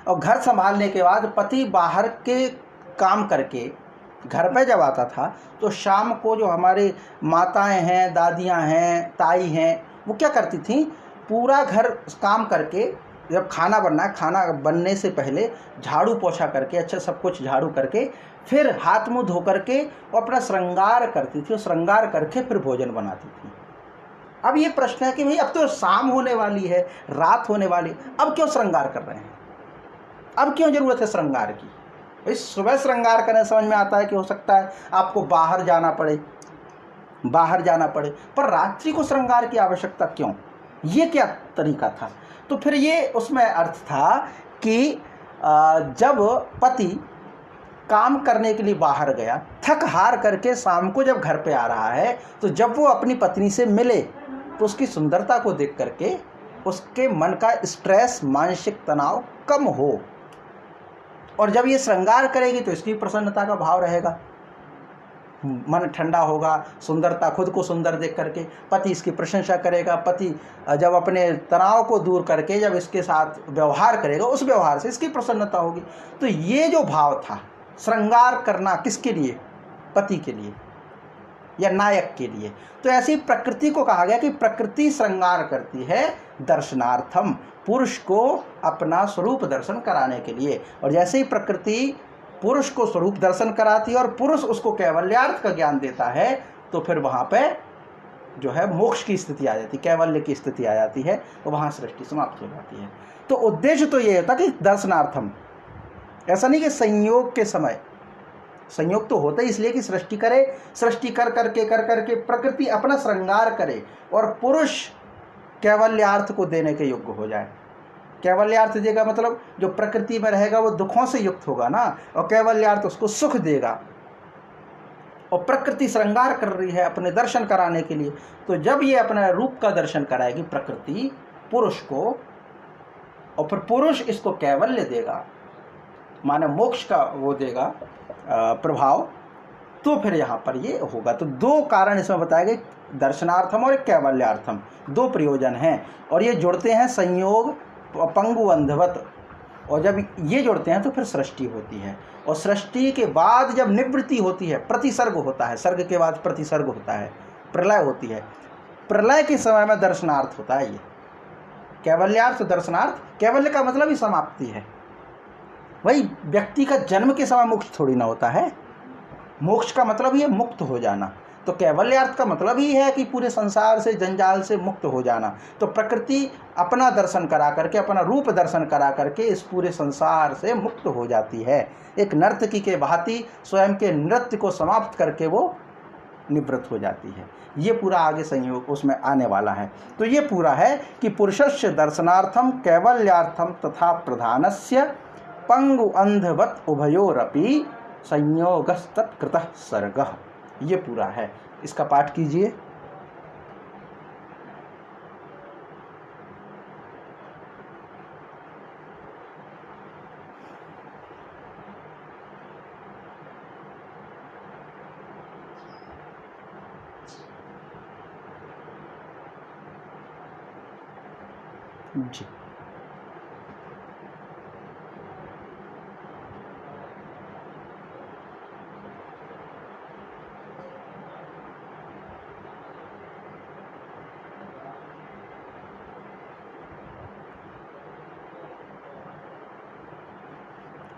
और घर संभालने के बाद पति बाहर के काम करके घर पे जब आता था, तो शाम को जो हमारे माताएं हैं, दादियां हैं, ताई हैं, वो क्या करती थी, पूरा घर काम करके, जब खाना बनना है, खाना बनने से पहले झाड़ू पोछा करके, अच्छा सब कुछ झाड़ू करके, फिर हाथ मुंह धो करके वो अपना श्रृंगार करती थी, और श्रृंगार करके फिर भोजन बनाती थी। अब ये प्रश्न है कि भाई अब तो शाम होने वाली है, रात होने वाली, अब क्यों श्रृंगार कर रहे हैं, अब क्यों जरूरत है श्रृंगार की। भाई सुबह श्रृंगार करने समझ में आता है कि हो सकता है आपको बाहर जाना पड़े, पर रात्रि को श्रृंगार की आवश्यकता क्यों, ये क्या तरीका था। तो फिर ये उसमें अर्थ था कि जब पति काम करने के लिए बाहर गया, थक हार करके शाम को जब घर पे आ रहा है, तो जब वो अपनी पत्नी से मिले तो उसकी सुंदरता को देख करके उसके मन का स्ट्रेस, मानसिक तनाव कम हो, और जब ये श्रृंगार करेगी तो इसकी प्रसन्नता का भाव रहेगा, मन ठंडा होगा, सुंदरता, खुद को सुंदर देख करके पति इसकी प्रशंसा करेगा। पति जब अपने तनाव को दूर करके जब इसके साथ व्यवहार करेगा, उस व्यवहार से इसकी प्रसन्नता होगी। तो ये जो भाव था, श्रृंगार करना किसके लिए, पति के लिए या नायक के लिए, तो ऐसी प्रकृति को कहा गया कि प्रकृति श्रृंगार करती है दर्शनार्थम, पुरुष को अपना स्वरूप दर्शन कराने के लिए। और जैसे ही प्रकृति पुरुष को स्वरूप दर्शन कराती है और पुरुष उसको कैवल्यार्थ का ज्ञान देता है, तो फिर वहाँ पे जो है मोक्ष की स्थिति आ जाती है, कैवल्य की स्थिति आ जाती है, तो वहाँ सृष्टि समाप्त हो जाती है। तो उद्देश्य तो ये होता कि दर्शनार्थम, ऐसा नहीं कि संयोग के समय, संयोग तो होता ही इसलिए कि सृष्टि करे, सृष्टि कर करके प्रकृति अपना श्रृंगार करे और पुरुष कैवल्यार्थ को देने के योग्य हो जाए। कैवल्यार्थ देगा मतलब जो प्रकृति में रहेगा वो दुखों से युक्त होगा ना, और कैवल्यार्थ उसको सुख देगा। और प्रकृति श्रृंगार कर रही है अपने दर्शन कराने के लिए, तो जब ये अपने रूप का दर्शन कराएगी प्रकृति पुरुष को, और फिर पुरुष इसको कैवल्य देगा, माने मोक्ष का वो देगा प्रभाव, तो फिर यहाँ पर ये होगा। तो दो कारण इसमें बताए गए, दर्शनार्थम और कैवल्यार्थम, दो प्रयोजन हैं, और ये जुड़ते हैं संयोग पंगु अंधवत, और जब ये जुड़ते हैं तो फिर सृष्टि होती है। और सृष्टि के बाद जब निवृत्ति होती है, प्रतिसर्ग होता है, सर्ग के बाद प्रतिसर्ग होता है, प्रलय होती है, प्रलय के समय में दर्शनार्थ होता है ये। कैवल्यार्थ दर्शनार्थ, कैवल्य का मतलब ही समाप्ति है। वही व्यक्ति का जन्म के समय मोक्ष थोड़ी ना होता है, मोक्ष का मतलब ही है मुक्त हो जाना। तो कैवल्यार्थ का मतलब ही है कि पूरे संसार से, जंजाल से मुक्त हो जाना। तो प्रकृति अपना दर्शन करा करके, अपना रूप दर्शन करा करके इस पूरे संसार से मुक्त हो जाती है। एक नर्तकी के भांति स्वयं के नृत्य को समाप्त करके वो निवृत्त हो जाती है। ये पूरा आगे संयोग उसमें आने वाला है। तो ये पूरा है कि पुरुषस्य दर्शनार्थम कैवल्यार्थम तथा प्रधानस्य पंगु अंधवत उभयोरपि संयोगस्तत्कृतः सर्गः। ये पूरा है। इसका पाठ कीजिए। जी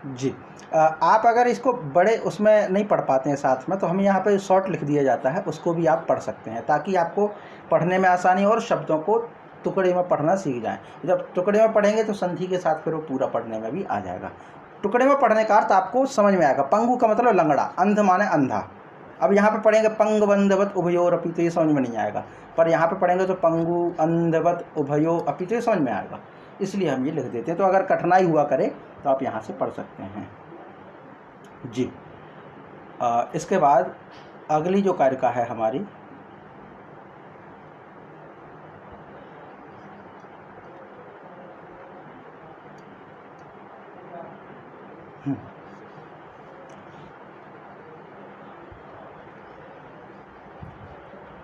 जी आप अगर इसको बड़े उसमें नहीं पढ़ पाते हैं साथ में, तो हम यहाँ पे शॉर्ट लिख दिया जाता है, उसको भी आप पढ़ सकते हैं, ताकि आपको पढ़ने में आसानी हो और शब्दों को टुकड़े में पढ़ना सीख जाएं। जब टुकड़े में पढ़ेंगे तो संधि के साथ फिर वो पूरा पढ़ने में भी आ जाएगा। टुकड़े में पढ़ने का अर्थ आपको समझ में आएगा। पंगु का मतलब लंगड़ा, अंध माने अंधा। अब यहाँ पे पढ़ेंगे पंग बंधवत उभयोर अपि, तो ये समझ में नहीं आएगा। पर यहाँ पे पढ़ेंगे तो पंगु अंधवत उभयो अपि, तो ये समझ में आएगा। इसलिए हम ये लिख देते हैं। तो अगर कठिनाई हुआ करे तो आप यहाँ से पढ़ सकते हैं। जी इसके बाद अगली जो कारिका है हमारी,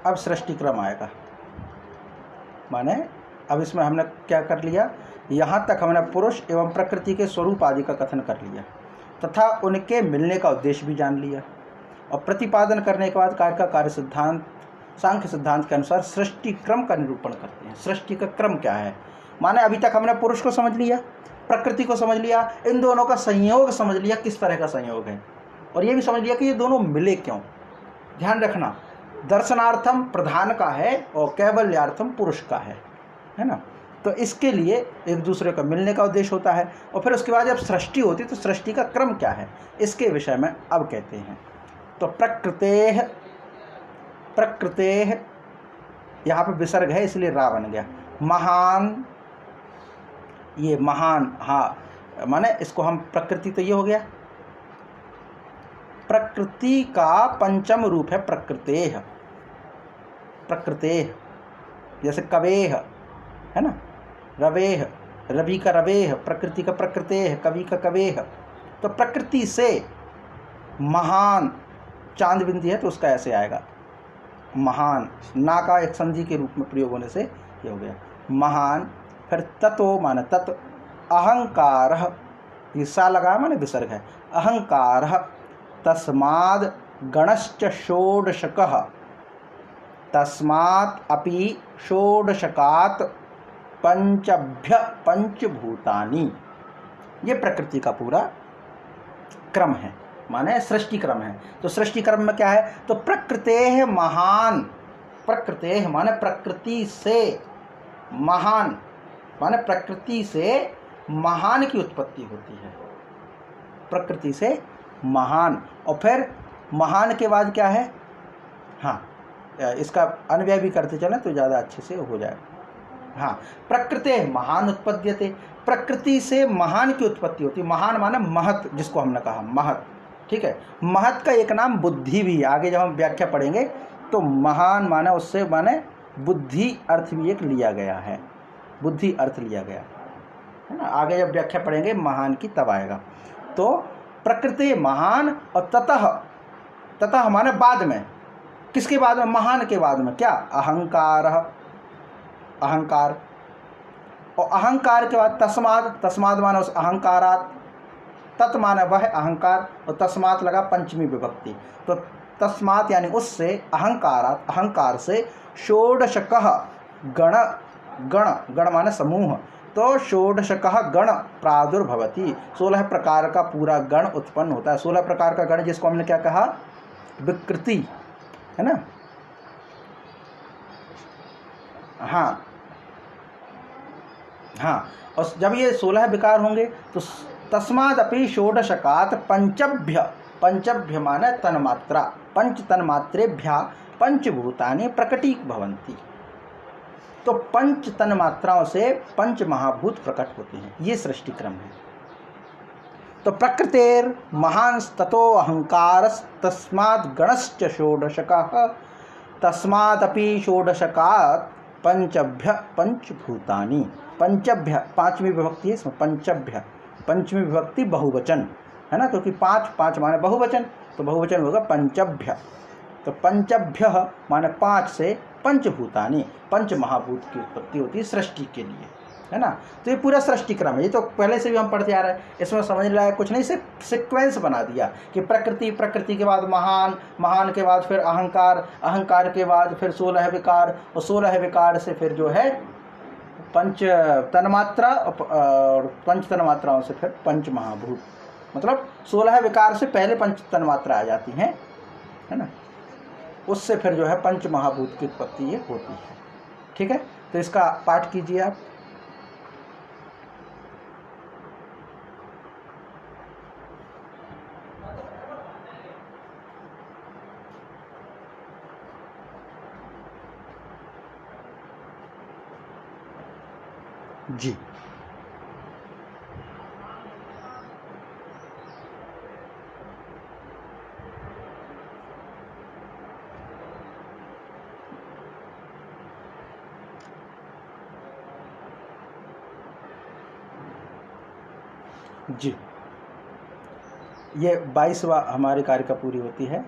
अब सृष्टि क्रम आएगा। माने अब इसमें हमने क्या कर लिया, यहाँ तक हमने पुरुष एवं प्रकृति के स्वरूप आदि का कथन कर लिया तथा उनके मिलने का उद्देश्य भी जान लिया। और प्रतिपादन करने के बाद कार्य का कार्य सिद्धांत, सांख्य सिद्धांत के अनुसार सृष्टि क्रम का निरूपण करते हैं। सृष्टि का क्रम क्या है, माने अभी तक हमने पुरुष को समझ लिया, प्रकृति को समझ लिया, इन दोनों का संयोग समझ लिया किस तरह का संयोग है, और ये भी समझ लिया कि ये दोनों मिले क्यों। ध्यान रखना, दर्शनार्थम प्रधान का है और कैवल्यार्थम पुरुष का है ना। तो इसके लिए एक दूसरे का मिलने का उद्देश्य होता है। और फिर उसके बाद जब सृष्टि होती है तो सृष्टि का क्रम क्या है, इसके विषय में अब कहते हैं। तो प्रकृतेः, प्रकृतेः यहाँ पे विसर्ग है इसलिए रा बन गया। महान, ये महान, हाँ माने इसको हम प्रकृति, तो ये हो गया प्रकृति का पंचम रूप है प्रकृतेः। प्रकृतेः जैसे कवेह है ना, रवेह, रवि का रवेह, प्रकृति का प्रकृतेः, कवि का कवेह। तो प्रकृति से महान, चांद बिंदी है तो उसका ऐसे आएगा महान, ना का एक संधि के रूप में प्रयोग होने से ये हो गया महान। फिर ततो माने तत्, अहंकार, ये सा लगा माने विसर्ग है, अहंकार, तस्माद् गणश्च षोडशकः, तस्मात् अपि षोडशकात् पंचभ्य पंचभूतानि। ये प्रकृति का पूरा क्रम है, माने सृष्टि क्रम है। तो सृष्टि क्रम में क्या है, तो प्रकृतेः महान, प्रकृतेः माने प्रकृति से, महान माने प्रकृति से महान की उत्पत्ति होती है, प्रकृति से महान। और फिर महान के बाद क्या है, हाँ इसका अन्वय भी करते चलें तो ज़्यादा अच्छे से हो जाए। हाँ, प्रकृते महान उत्पद्यते, प्रकृति से महान की उत्पत्ति होती है। महान माने महत, जिसको हमने कहा महत, ठीक है। महत का एक नाम बुद्धि भी है, आगे जब हम व्याख्या पढ़ेंगे तो महान माने उससे माने बुद्धि अर्थ भी एक लिया गया है, बुद्धि अर्थ लिया गया है ना। आगे जब व्याख्या पढ़ेंगे महान की तब आएगा। तो प्रकृति महान, और ततः, ततः माने बाद में, किसके बाद में, महान के बाद में क्या, अहंकार, अहंकार। और अहंकार के बाद तस्माद, तस्माद माने उस अहंकारात, तत् माने वह अहंकार, और तस्मात लगा पंचमी विभक्ति। तो तस्मात यानी उससे, अहंकारात अहंकार से, षोडशकः गण, गण, गण माने समूह, तो षोडशकः गण प्रादुर्भवति, 16 प्रकार का पूरा गण उत्पन्न होता है। 16 प्रकार का गण जिसको हमने क्या कहा, विकृति, है ना। हाँ हाँ, और जब ये 16 विकार होंगे तो तस्मादपि षोडशकात् पंचभ्य, पंचभ्य माने तन्मात्रा, पंच तन्मात्रेभ्य पंचभूतानि प्रकटीभवन्ति, तो पंच तन्मात्राओं से पंच महाभूत प्रकट होते हैं। ये सृष्टि क्रम है। तो प्रकृतेर महांस्ततो अहंकारस तस्मात् गणश्च षोडशकः तस्मादपि षोडशकात् पंचभ्य पंचभूतानि, पंचभ्य पांचवी विभक्ति है इसमें, पंचभ्य पंचमी विभक्ति बहुवचन है ना, क्योंकि पांच, पांच माने बहुवचन, तो बहुवचन होगा पंचभ्य। तो पंचभ्य माने पांच से पंचभूतानि, पंच महाभूत की उत्पत्ति होती है सृष्टि के लिए, है ना। तो ये पूरा सृष्टि क्रम है, ये तो पहले से भी हम पढ़ते आ रहे हैं, इसमें समझ लायक कुछ नहीं, सिर्फ सीक्वेंस बना दिया कि प्रकृति, प्रकृति के बाद महान, महान के बाद फिर अहंकार, अहंकार के बाद फिर 16 विकार, और 16 विकार से फिर जो है पंच तन्मात्रा, और पंच तन्मात्राओं से फिर पंच महाभूत, मतलब 16 विकार से पहले पंच तन्मात्रा आ जाती हैं, है ना, उससे फिर जो है पंच महाभूत की उत्पत्ति ये होती है। ठीक है, तो इसका पाठ कीजिए आप। जी जी, ये 22वां हमारी कारिका पूरी होती है,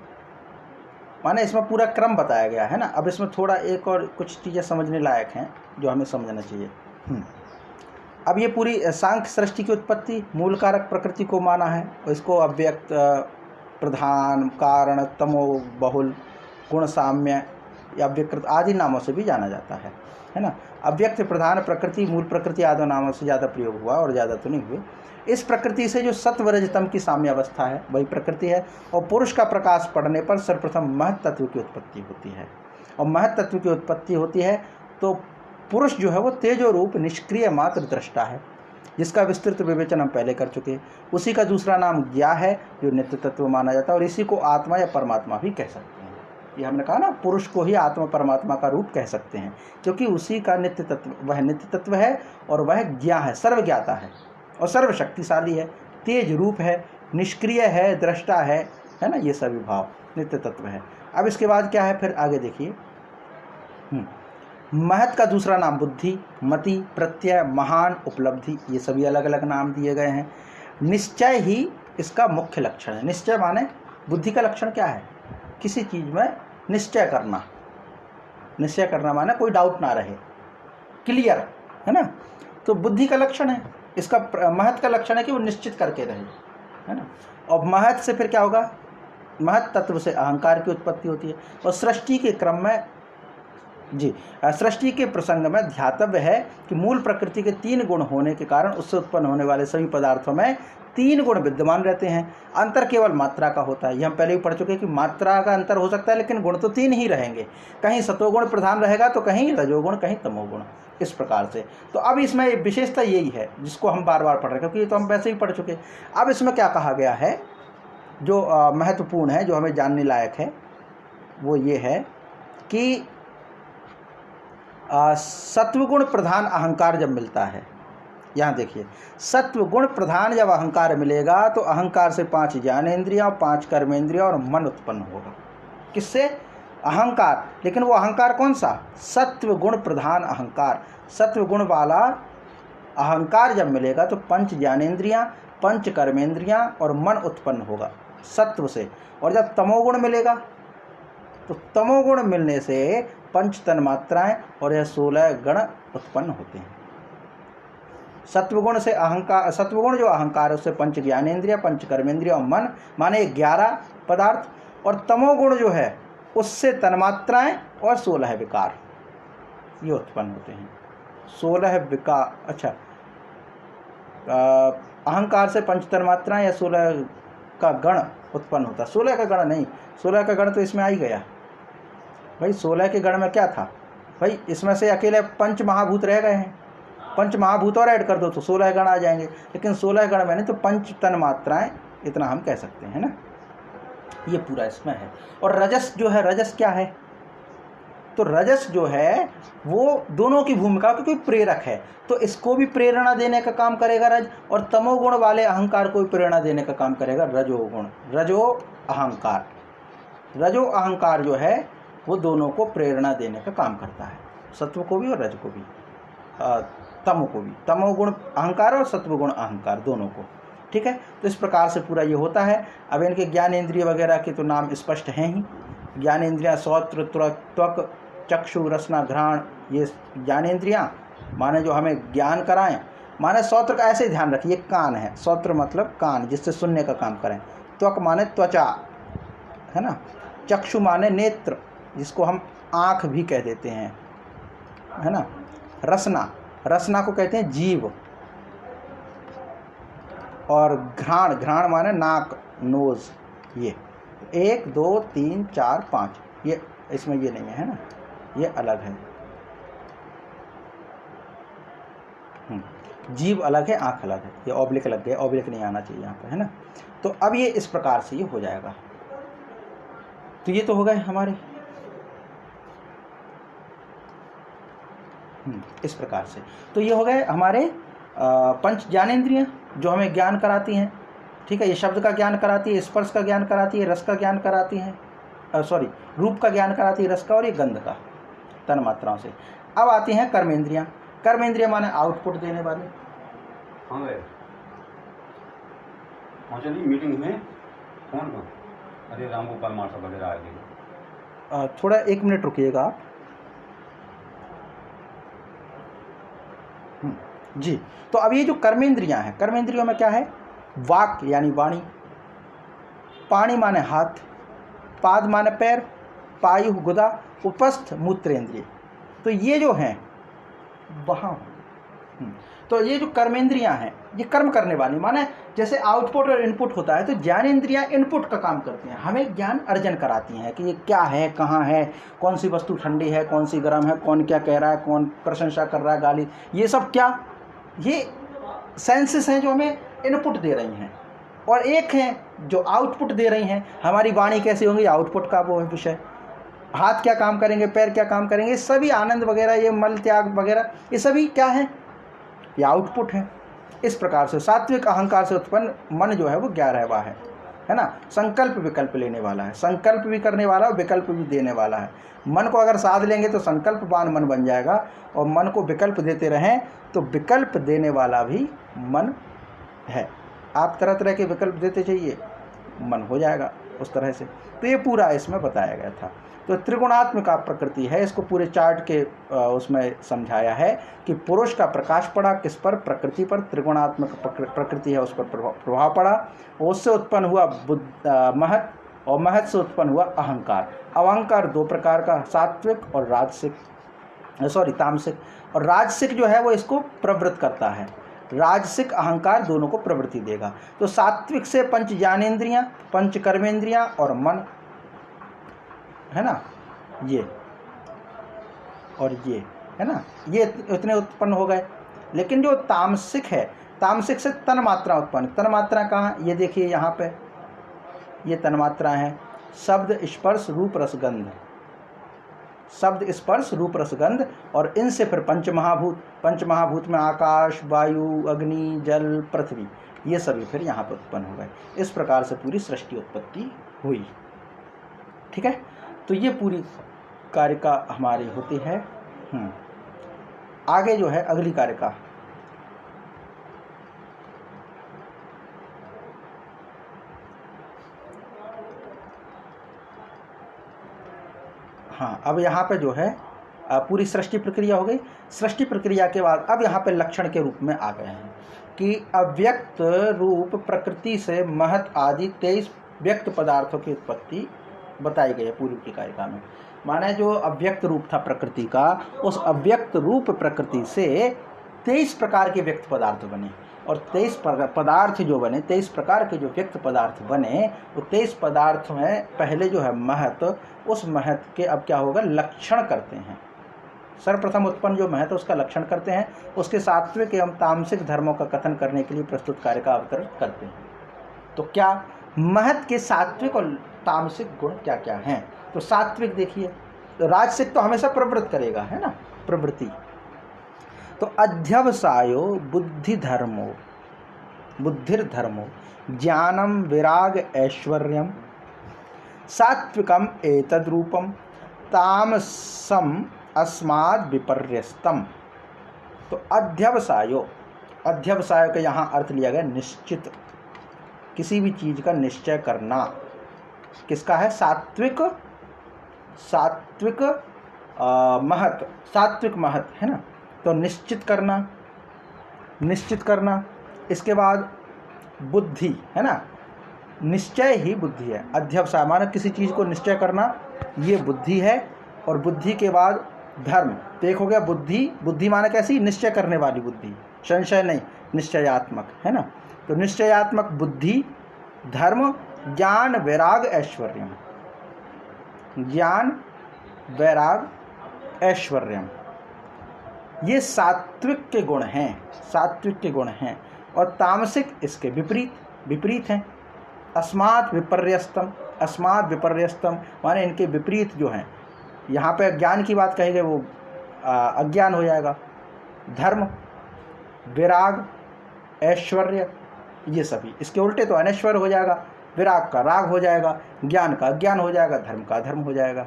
माने इसमें पूरा क्रम बताया गया है ना। अब इसमें थोड़ा एक और कुछ चीज़ें समझने लायक हैं जो हमें समझना चाहिए। अब ये पूरी सांख्य सृष्टि की उत्पत्ति मूल कारक प्रकृति को माना है, और इसको अव्यक्त, प्रधान, कारण, तमो बहुल, गुण साम्य या अव्यकृत आदि नामों से भी जाना जाता है ना। अव्यक्त, प्रधान, प्रकृति, मूल प्रकृति आदि नामों से ज़्यादा प्रयोग हुआ और ज़्यादा तो नहीं हुए। इस प्रकृति से जो सत्व रजतम की साम्य अवस्था है वही प्रकृति है, और पुरुष का प्रकाश पड़ने पर सर्वप्रथम महत तत्व की उत्पत्ति होती है, और महत तत्व की उत्पत्ति होती है तो पुरुष जो है वो तेजो रूप निष्क्रिय मात्र दृष्टा है, जिसका विस्तृत विवेचन हम पहले कर चुके। उसी का दूसरा नाम ज्ञा है जो नित्य तत्व माना जाता है, और इसी को आत्मा या परमात्मा भी कह सकते हैं। ये हमने कहा ना, पुरुष को ही आत्मा परमात्मा का रूप कह सकते हैं, क्योंकि उसी का नित्य तत्व, वह नित्य तत्व है, और वह ज्ञा है, सर्वज्ञाता है और सर्वशक्तिशाली है, तेज रूप है, निष्क्रिय है, दृष्टा है ना, ये सभी भाव नित्य तत्व है। अब इसके बाद क्या है, फिर आगे देखिए। महत का दूसरा नाम बुद्धि, मति, प्रत्यय, महान, उपलब्धि, ये सभी अलग अलग नाम दिए गए हैं। निश्चय ही इसका मुख्य लक्षण है। निश्चय माने बुद्धि का लक्षण क्या है, किसी चीज़ में निश्चय करना। निश्चय करना माने कोई डाउट ना रहे, क्लियर, है ना। तो बुद्धि का लक्षण है इसका, महत का लक्षण है कि वो निश्चित करके रहे, है ना। और महत से फिर क्या होगा, महत तत्व से अहंकार की उत्पत्ति होती है। और सृष्टि के क्रम में जी, सृष्टि के प्रसंग में ध्यातव्य है कि मूल प्रकृति के 3 गुण होने के कारण उससे उत्पन्न होने वाले सभी पदार्थों में 3 गुण विद्यमान रहते हैं। अंतर केवल मात्रा का होता है। ये हम पहले भी पढ़ चुके हैं कि मात्रा का अंतर हो सकता है, लेकिन गुण तो 3 ही रहेंगे। कहीं सतोगुण प्रधान रहेगा तो कहीं रजोगुण, कहीं तमोगुण, इस प्रकार से। तो अब इसमें विशेषता यही है जिसको हम बार बार पढ़ रहे हैं, क्योंकि ये तो हम वैसे ही पढ़ चुके। अब इसमें क्या कहा गया है जो महत्वपूर्ण है, जो हमें जानने लायक है, वो ये है कि सत्वगुण प्रधान अहंकार जब मिलता है, यहाँ देखिए, सत्वगुण प्रधान जब अहंकार मिलेगा तो अहंकार से 5 ज्ञानेंद्रियाँ, 5 कर्मेंद्रियाँ और मन उत्पन्न होगा। किससे? अहंकार। लेकिन वो अहंकार कौन सा? सत्वगुण प्रधान अहंकार। सत्वगुण वाला अहंकार जब मिलेगा तो 5 ज्ञानेंद्रियाँ, 5 कर्मेंद्रियाँ और मन उत्पन्न होगा सत्व से। और जब तमोगुण मिलेगा तो तमोगुण मिलने से 5 तन्मात्राएँ और यह 16 गण उत्पन्न होते हैं। सत्वगुण से अहंकार, सत्वगुण जो अहंकार है उससे 5 ज्ञानेंद्रिय, 5 कर्मेंद्रिय और मन माने 11 पदार्थ, और तमोगुण जो है उससे तन्मात्राएँ और 16 विकार ये उत्पन्न होते हैं। 16 विकार, अच्छा अहंकार से 5 तन्मात्राएं या 16 का गण उत्पन्न होता। 16 का गण नहीं, 16 का गण तो इसमें आ ही गया भाई। 16 के गण में क्या था भाई, इसमें से अकेले 5 महाभूत रह गए हैं, 5 महाभूत और ऐड कर दो तो 16 गण आ जाएंगे, लेकिन 16 गण में नहीं तो 5 तन्मात्राएं, इतना हम कह सकते हैं ना। ये पूरा इसमें है। और रजस जो है, रजस क्या है, तो रजस जो है वो दोनों की भूमिका, क्योंकि प्रेरक है तो इसको भी प्रेरणा देने का काम करेगा रज, और तमोगुण वाले अहंकार को भी प्रेरणा देने का काम करेगा रजोगुण। रजो अहंकार, रजो अहंकार जो है वो दोनों को प्रेरणा देने का काम करता है, सत्व को भी और रज को भी, तमो को भी, तमोगुण अहंकार और सत्वगुण अहंकार दोनों को। ठीक है, तो इस प्रकार से पूरा ये होता है। अब इनके ज्ञानेंद्रिय वगैरह के तो नाम स्पष्ट हैं ही। ज्ञानेंद्रियां श्रोत्र, त्वक, चक्षु, रसना, घ्राण, ये ज्ञानेंद्रियां माने जो हमें ज्ञान कराएं। माने श्रोत्र का ऐसे ध्यान रखिए, कान है, श्रोत्र मतलब कान जिससे सुनने का काम करें। त्वक माने त्वचा है ना, चक्षु माने नेत्र जिसको हम आँख भी कह देते हैं है ना, रसना, रसना को कहते हैं जीव, और घ्राण, घ्राण माने नाक, नोज। ये 1 2 3 4 5, ये इसमें ये नहीं है ना, ये अलग है। जीव अलग है, आंख अलग है, ये ऑब्लिक लग गया, ऑब्लिक नहीं आना चाहिए यहाँ पे है ना। तो अब ये इस प्रकार से ये हो जाएगा। तो ये तो हो गए हमारे इस प्रकार से। तो ये हो गए हमारे 5 ज्ञानेंद्रियां जो हमें ज्ञान कराती हैं। ठीक है, ये शब्द का ज्ञान कराती है, स्पर्श का ज्ञान कराती है, रस का ज्ञान कराती है, रूप का ज्ञान कराती है, रस का, और ये गंध का, तन मात्राओं से। अब आती हैं कर्मेंद्रियां। कर्मेंद्रियां माने आउटपुट देने वाले। हाँ चलिए मीटिंग में फोन को, अरे राम गोपाल मार्शल वगैरह आ गए। थोड़ा 1 मिनट रुकिएगा आप। जी, तो अब ये जो कर्मेंद्रियां हैं, कर्मेंद्रियों में क्या है, वाक यानी वाणी, पाणी माने हाथ, पाद माने पैर, पायु गुदा, उपस्थ मूत्रेंद्रिय। तो ये जो हैं वहाँ, तो ये जो कर्मेंद्रियां हैं ये कर्म करने वाली, माने जैसे आउटपुट और इनपुट होता है, तो ज्ञानेंद्रियां इनपुट का काम करती हैं, हमें ज्ञान अर्जन कराती हैं कि ये क्या है, कहाँ है, कौन सी वस्तु ठंडी है, कौन सी गर्म है, कौन क्या कह रहा है, कौन प्रशंसा कर रहा है, गाली, ये सब क्या, ये सेंसेस हैं जो हमें इनपुट दे रही हैं। और एक हैं जो आउटपुट दे रही हैं। हमारी वाणी कैसी होंगी, आउटपुट का वो विषय। हाथ क्या काम करेंगे, पैर क्या काम करेंगे, सभी आनंद वगैरह, ये मल त्याग वगैरह, ये सभी क्या है, ये आउटपुट है। इस प्रकार से सात्विक अहंकार से उत्पन्न मन जो है वो 11वां है ना, संकल्प विकल्प लेने वाला है, संकल्प भी करने वाला और विकल्प भी देने वाला है। मन को अगर साध लेंगे तो संकल्पवान मन बन जाएगा, और मन को विकल्प देते रहें तो विकल्प देने वाला भी मन है। आप तरह तरह के विकल्प देते चाहिए, मन हो जाएगा उस तरह से। तो ये पूरा इसमें बताया गया था। तो त्रिगुणात्मक प्रकृति है, इसको पूरे चार्ट के उसमें समझाया है कि पुरुष का प्रकाश पड़ा किस पर, प्रकृति पर, त्रिगुणात्मक प्रकृति है उस पर प्रभाव पड़ा, उससे उत्पन्न हुआ महत, और महत से उत्पन्न हुआ अहंकार। अहंकार 2 प्रकार का, सात्विक और राजसिक, तामसिक। और राजसिक जो है वो इसको प्रवृत्त करता है, राजसिक अहंकार दोनों को प्रवृत्ति देगा। तो सात्विक से 5 ज्ञानेंद्रियां, 5 कर्मेंद्रियां और मन है ना, ये और ये है ना, ये इतने उत्पन्न हो गए। लेकिन जो तामसिक है, तामसिक से तन्मात्रा उत्पन्न, तन्मात्रा कहाँ, ये देखिए यहाँ पे, ये तन्मात्रा है, शब्द स्पर्श रूप रसगंध, शब्द स्पर्श रूप रसगंध, और इनसे फिर पंचमहाभूत, पंचमहाभूत में आकाश, वायु, अग्नि, जल, पृथ्वी, ये सभी फिर यहाँ पर उत्पन्न हो गए। इस प्रकार से पूरी सृष्टि उत्पत्ति हुई। ठीक है, तो ये पूरी कारिका हमारी होती है। आगे जो है अगली कारिका, हाँ, अब यहाँ पे जो है पूरी सृष्टि प्रक्रिया हो गई। सृष्टि प्रक्रिया के बाद अब यहाँ पे लक्षण के रूप में आ गए हैं कि अव्यक्त रूप प्रकृति से महत आदि 23 व्यक्त पदार्थों की उत्पत्ति बताई गई है पूरी कारिका में। माने जो अव्यक्त रूप था प्रकृति का, उस अव्यक्त रूप प्रकृति से 23 प्रकार के व्यक्त पदार्थ बने, और 23 पदार्थ जो बने, 23 प्रकार के जो व्यक्त पदार्थ बने, वो 23 पदार्थ में पहले जो है महत, उस महत के अब क्या होगा, लक्षण करते हैं। सर्वप्रथम उत्पन्न जो महत उसका लक्षण करते हैं, उसके सात्विक एवं तामसिक धर्मों का कथन करने के लिए प्रस्तुत कार्य का अवतरण करते हैं। तो क्या महत के सात्विक और तामसिक गुण क्या क्या हैं? तो सात्विक देखिए, तो राजसिक तो हमेशा प्रवृत्त करेगा, है ना, प्रवृत्ति। तो अध्यवसायो बुद्धिर्धर्मो ज्ञानम विराग ऐश्वर्यम सात्विकम एतद् रूपम तामसम अस्माद् विपर्यस्तम। तो अध्यवसायो का यहाँ अर्थ लिया गया निश्चित, किसी भी चीज का निश्चय करना। किसका है? सात्विक महत है ना, तो निश्चित करना। इसके बाद बुद्धि है ना, निश्चय ही बुद्धि है। अध्यवसाय माने किसी चीज को निश्चय करना, ये बुद्धि है। और बुद्धि के बाद धर्म, तो एक हो गया बुद्धि माने कैसी? निश्चय करने वाली बुद्धि, संशय नहीं, निश्चयात्मक, है ना। तो निश्चयात्मक बुद्धि, धर्म, ज्ञान वैराग ऐश्वर्यम, ज्ञान वैराग ऐश्वर्यम, ये सात्विक के गुण हैं। और तामसिक इसके विपरीत हैं। अस्मात् विपर्यस्तम माने इनके विपरीत जो हैं। यहाँ पे ज्ञान की बात कही गई, वो अज्ञान हो जाएगा। धर्म, विराग, ऐश्वर्य, ये सभी इसके उल्टे, तो अनैश्वर्य हो जाएगा। विराग का राग हो जाएगा, ज्ञान का अज्ञान हो जाएगा, धर्म का अधर्म हो जाएगा,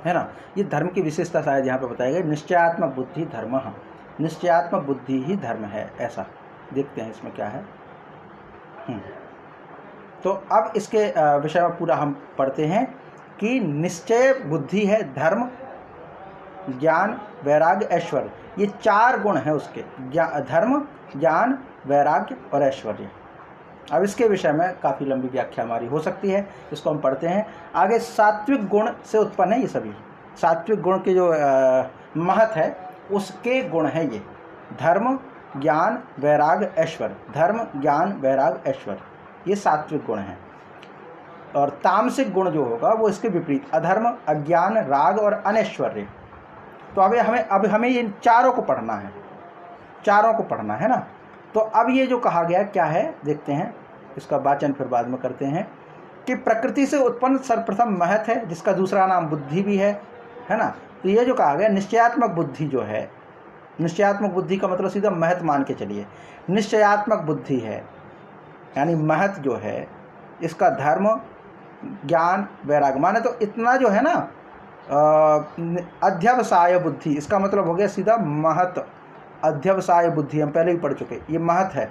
है ना। ये धर्म की विशेषता शायद यहाँ पे बताई गई। निश्चयात्मक बुद्धि धर्म, निश्चयात्मक बुद्धि ही धर्म है, ऐसा। देखते हैं इसमें क्या है। तो अब इसके विषय में पूरा हम पढ़ते हैं कि निश्चय बुद्धि है, धर्म, ज्ञान, वैराग्य, ऐश्वर्य, ये 4 गुण हैं उसके। धर्म, ज्ञान, वैराग्य और ऐश्वर्य। अब इसके विषय में काफ़ी लंबी व्याख्या हमारी हो सकती है, इसको हम पढ़ते हैं आगे। सात्विक गुण से उत्पन्न है ये सभी। सात्विक गुण के जो महत है उसके गुण हैं ये, धर्म, ज्ञान, वैराग्य, ऐश्वर्य। धर्म, ज्ञान, वैराग्य, ऐश्वर्य, ये सात्विक गुण हैं। और तामसिक गुण जो होगा वो इसके विपरीत, अधर्म, अज्ञान, राग और अनैश्वर्य। तो अब हमें ये चारों को पढ़ना है ना। तो अब ये जो कहा गया क्या है देखते हैं, इसका वाचन फिर बाद में करते हैं। कि प्रकृति से उत्पन्न सर्वप्रथम महत है, जिसका दूसरा नाम बुद्धि भी है ना। तो ये जो कहा गया निश्चयात्मक बुद्धि जो है, निश्चयात्मक बुद्धि का मतलब सीधा महत मान के चलिए। निश्चयात्मक बुद्धि है यानी महत जो है, इसका धर्म, ज्ञान, वैराग माने तो इतना जो है ना। अध्यवसाय बुद्धि, इसका मतलब हो गया सीधा महत। अध्यवसाय बुद्धि हम पहले ही पढ़ चुके, ये महत है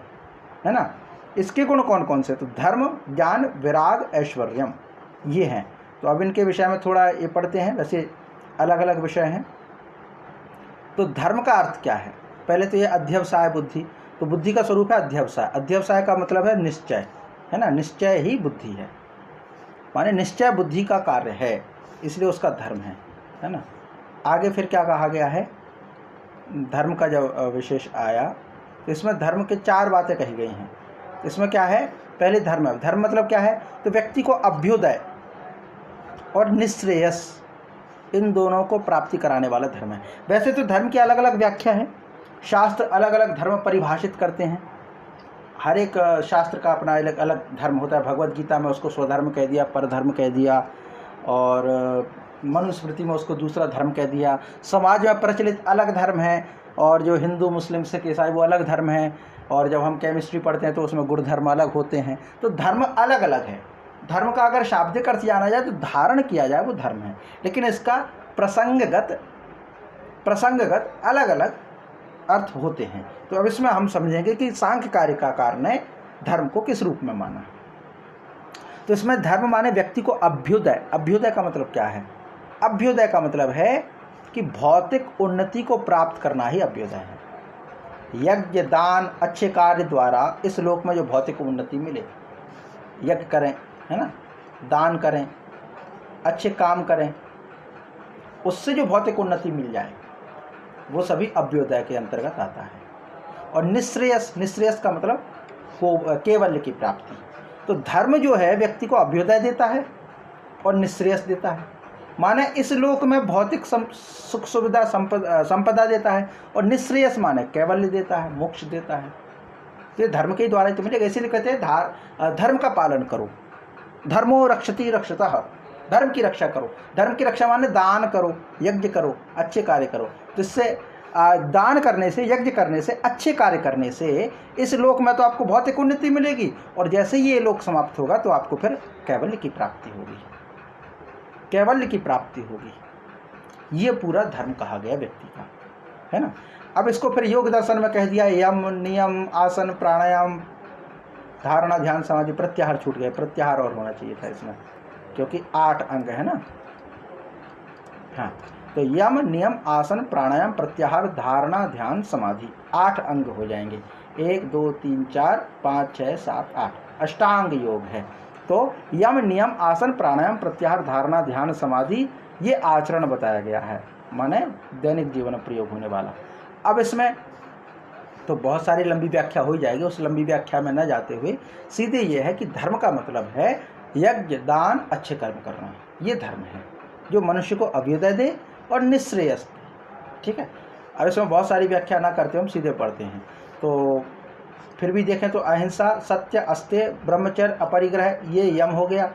ना। इसके गुण कौन कौन से? तो धर्म, ज्ञान, विराग, ऐश्वर्यम, ये हैं। तो अब इनके विषय में थोड़ा ये पढ़ते हैं, वैसे अलग अलग विषय हैं। तो धर्म का अर्थ क्या है? पहले तो ये अध्यवसाय बुद्धि, तो बुद्धि का स्वरूप है अध्यवसाय। अध्यवसाय का मतलब है निश्चय, है ना। निश्चय ही बुद्धि है, माने निश्चय बुद्धि का कार्य है, इसलिए उसका धर्म है ना। आगे फिर क्या कहा गया है, धर्म का जब विशेष आया तो इसमें धर्म के 4 बातें कही गई हैं। इसमें क्या है? पहले धर्म है। धर्म मतलब क्या है? तो व्यक्ति को अभ्युदय और निश्रेयस, इन दोनों को प्राप्ति कराने वाला धर्म है। वैसे तो धर्म की अलग अलग व्याख्या है, शास्त्र अलग अलग धर्म परिभाषित करते हैं। हर एक शास्त्र का अपना अलग अलग धर्म होता है। भगवत गीता में उसको स्वधर्म कह दिया, परधर्म कह दिया, और मनुस्मृति में उसको दूसरा धर्म कह दिया। समाज में प्रचलित अलग धर्म है, और जो हिंदू, मुस्लिम, सिख, ईसाई वो अलग धर्म है। और जब हम केमिस्ट्री पढ़ते हैं तो उसमें गुण धर्म अलग होते हैं। तो धर्म अलग अलग है। धर्म का अगर शाब्दिक अर्थ जाना जाए तो धारण किया जाए वो धर्म है, लेकिन इसका प्रसंगगत अलग अलग अर्थ होते हैं। तो अब इसमें हम समझेंगे कि सांख्य कारिकाकार ने धर्म को किस रूप में माना। तो इसमें धर्म माने व्यक्ति को अभ्युदय। अभ्युदय का मतलब क्या है? अभ्युदय का मतलब है कि भौतिक उन्नति को प्राप्त करना ही अभ्युदय है। यज्ञ, दान, अच्छे कार्य द्वारा इस लोक में जो भौतिक उन्नति मिले, यज्ञ करें, है ना, दान करें, अच्छे काम करें, उससे जो भौतिक उन्नति मिल जाए वो सभी अभ्युदय के अंतर्गत आता है। और निःश्रेयस, निःश्रेयस का मतलब केवल्य की प्राप्ति। तो धर्म जो है व्यक्ति को अभ्युदय देता है और निःश्रेयस देता है, माने इस लोक में भौतिक सुख सुविधा संपदा देता है, और निःश्रेयस माने कैवल्य देता है, मोक्ष देता है। तो ये धर्म के द्वारा तो मिलेगा। इसीलिए कहते हैं धर्म का पालन करो, धर्मो रक्षति रक्षतः, धर्म की रक्षा करो। धर्म की रक्षा माने दान करो, यज्ञ करो, अच्छे कार्य करो। जिससे दान करने से, यज्ञ करने से, अच्छे कार्य करने से इस लोक में तो आपको भौतिक उन्नति मिलेगी, और जैसे ही ये लोक समाप्त होगा तो आपको फिर कैवल्य की प्राप्ति होगी, कैवल्य की प्राप्ति होगी। ये पूरा धर्म कहा गया व्यक्ति का, है ना। अब इसको फिर योग दर्शन में कह दिया यम, नियम, आसन, प्राणायाम, धारणा, ध्यान, समाधि, प्रत्याहार छूट गए। प्रत्याहार और होना चाहिए था इसमें, क्योंकि 8 अंग है ना। हाँ, तो यम, नियम, आसन, प्राणायाम, प्रत्याहार, धारणा, ध्यान, समाधि, 8 अंग हो जाएंगे। 1 2 3 4 5 6 7 8 अष्टांग योग है। तो यम, नियम, आसन, प्राणायाम, प्रत्याहार, धारणा, ध्यान, समाधि, ये आचरण बताया गया है, माने दैनिक जीवन में प्रयोग होने वाला। अब इसमें तो बहुत सारी लंबी व्याख्या हो जाएगी, उस लंबी व्याख्या में न जाते हुए सीधे ये है कि धर्म का मतलब है यज्ञ, दान, अच्छे कर्म करना। ये धर्म है जो मनुष्य को अभ्युदय दे और निःश्रेयस दे। ठीक है। अब इसमें बहुत सारी व्याख्या ना करते हम सीधे पढ़ते हैं। तो फिर भी देखें तो अहिंसा, सत्य, अस्तेय, ब्रह्मचर्य, अपरिग्रह, ये यम हो गया,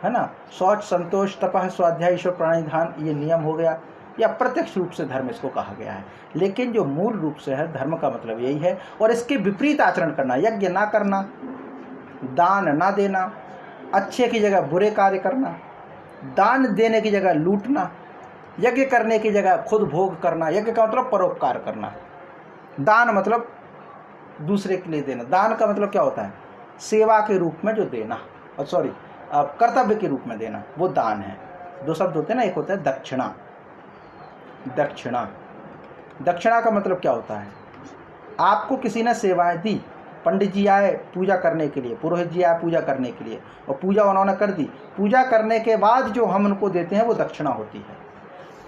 है ना। शौच, संतोष, तपः, स्वाध्याय, ईश्वर प्रणिधान, ये नियम हो गया, या प्रत्यक्ष रूप से धर्म इसको कहा गया है। लेकिन जो मूल रूप से है धर्म का मतलब यही है। और इसके विपरीत आचरण करना, यज्ञ ना करना, दान ना देना, अच्छे की जगह बुरे कार्य करना, दान देने की जगह लूटना, यज्ञ करने की जगह खुद भोग करना। यज्ञ का मतलब परोपकार करना, दान मतलब दूसरे के लिए देना। दान का मतलब क्या होता है? सेवा के रूप में जो देना, और सॉरी कर्तव्य के रूप में देना, वो दान है। 2 शब्द होते हैं ना, एक होता है दक्षिणा। दक्षिणा, दक्षिणा का मतलब क्या होता है? आपको किसी ने सेवाएं दी, पंडित जी आए पूजा करने के लिए, पुरोहित जी आए पूजा करने के लिए, और पूजा उन्होंने कर दी। पूजा करने के बाद जो हम उनको देते हैं वो दक्षिणा होती है।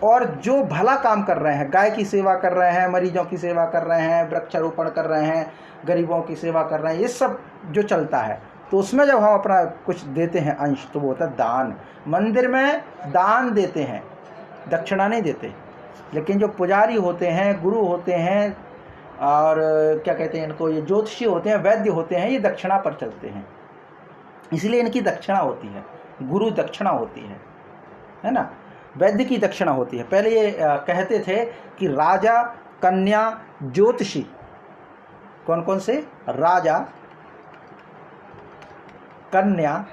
और जो भला काम कर रहे हैं, गाय की सेवा कर रहे हैं, मरीजों की सेवा कर रहे हैं, वृक्षारोपण कर रहे हैं, गरीबों की सेवा कर रहे हैं, ये सब जो चलता है, तो उसमें जब हम अपना कुछ देते हैं अंश, तो वो होता है दान। मंदिर में दान देते हैं, दक्षिणा नहीं देते। लेकिन जो पुजारी होते हैं, गुरु होते हैं, और क्या कहते हैं इनको, ये ज्योतिषी होते हैं, वैद्य होते हैं, ये दक्षिणा पर चलते हैं, इसलिए इनकी दक्षिणा होती है। गुरु दक्षिणा होती है ना। वैद्य की दक्षिणा होती है। पहले ये कहते थे कि राजा, कन्या, ज्योतिषी, कौन कौन से? राजा, कन्या,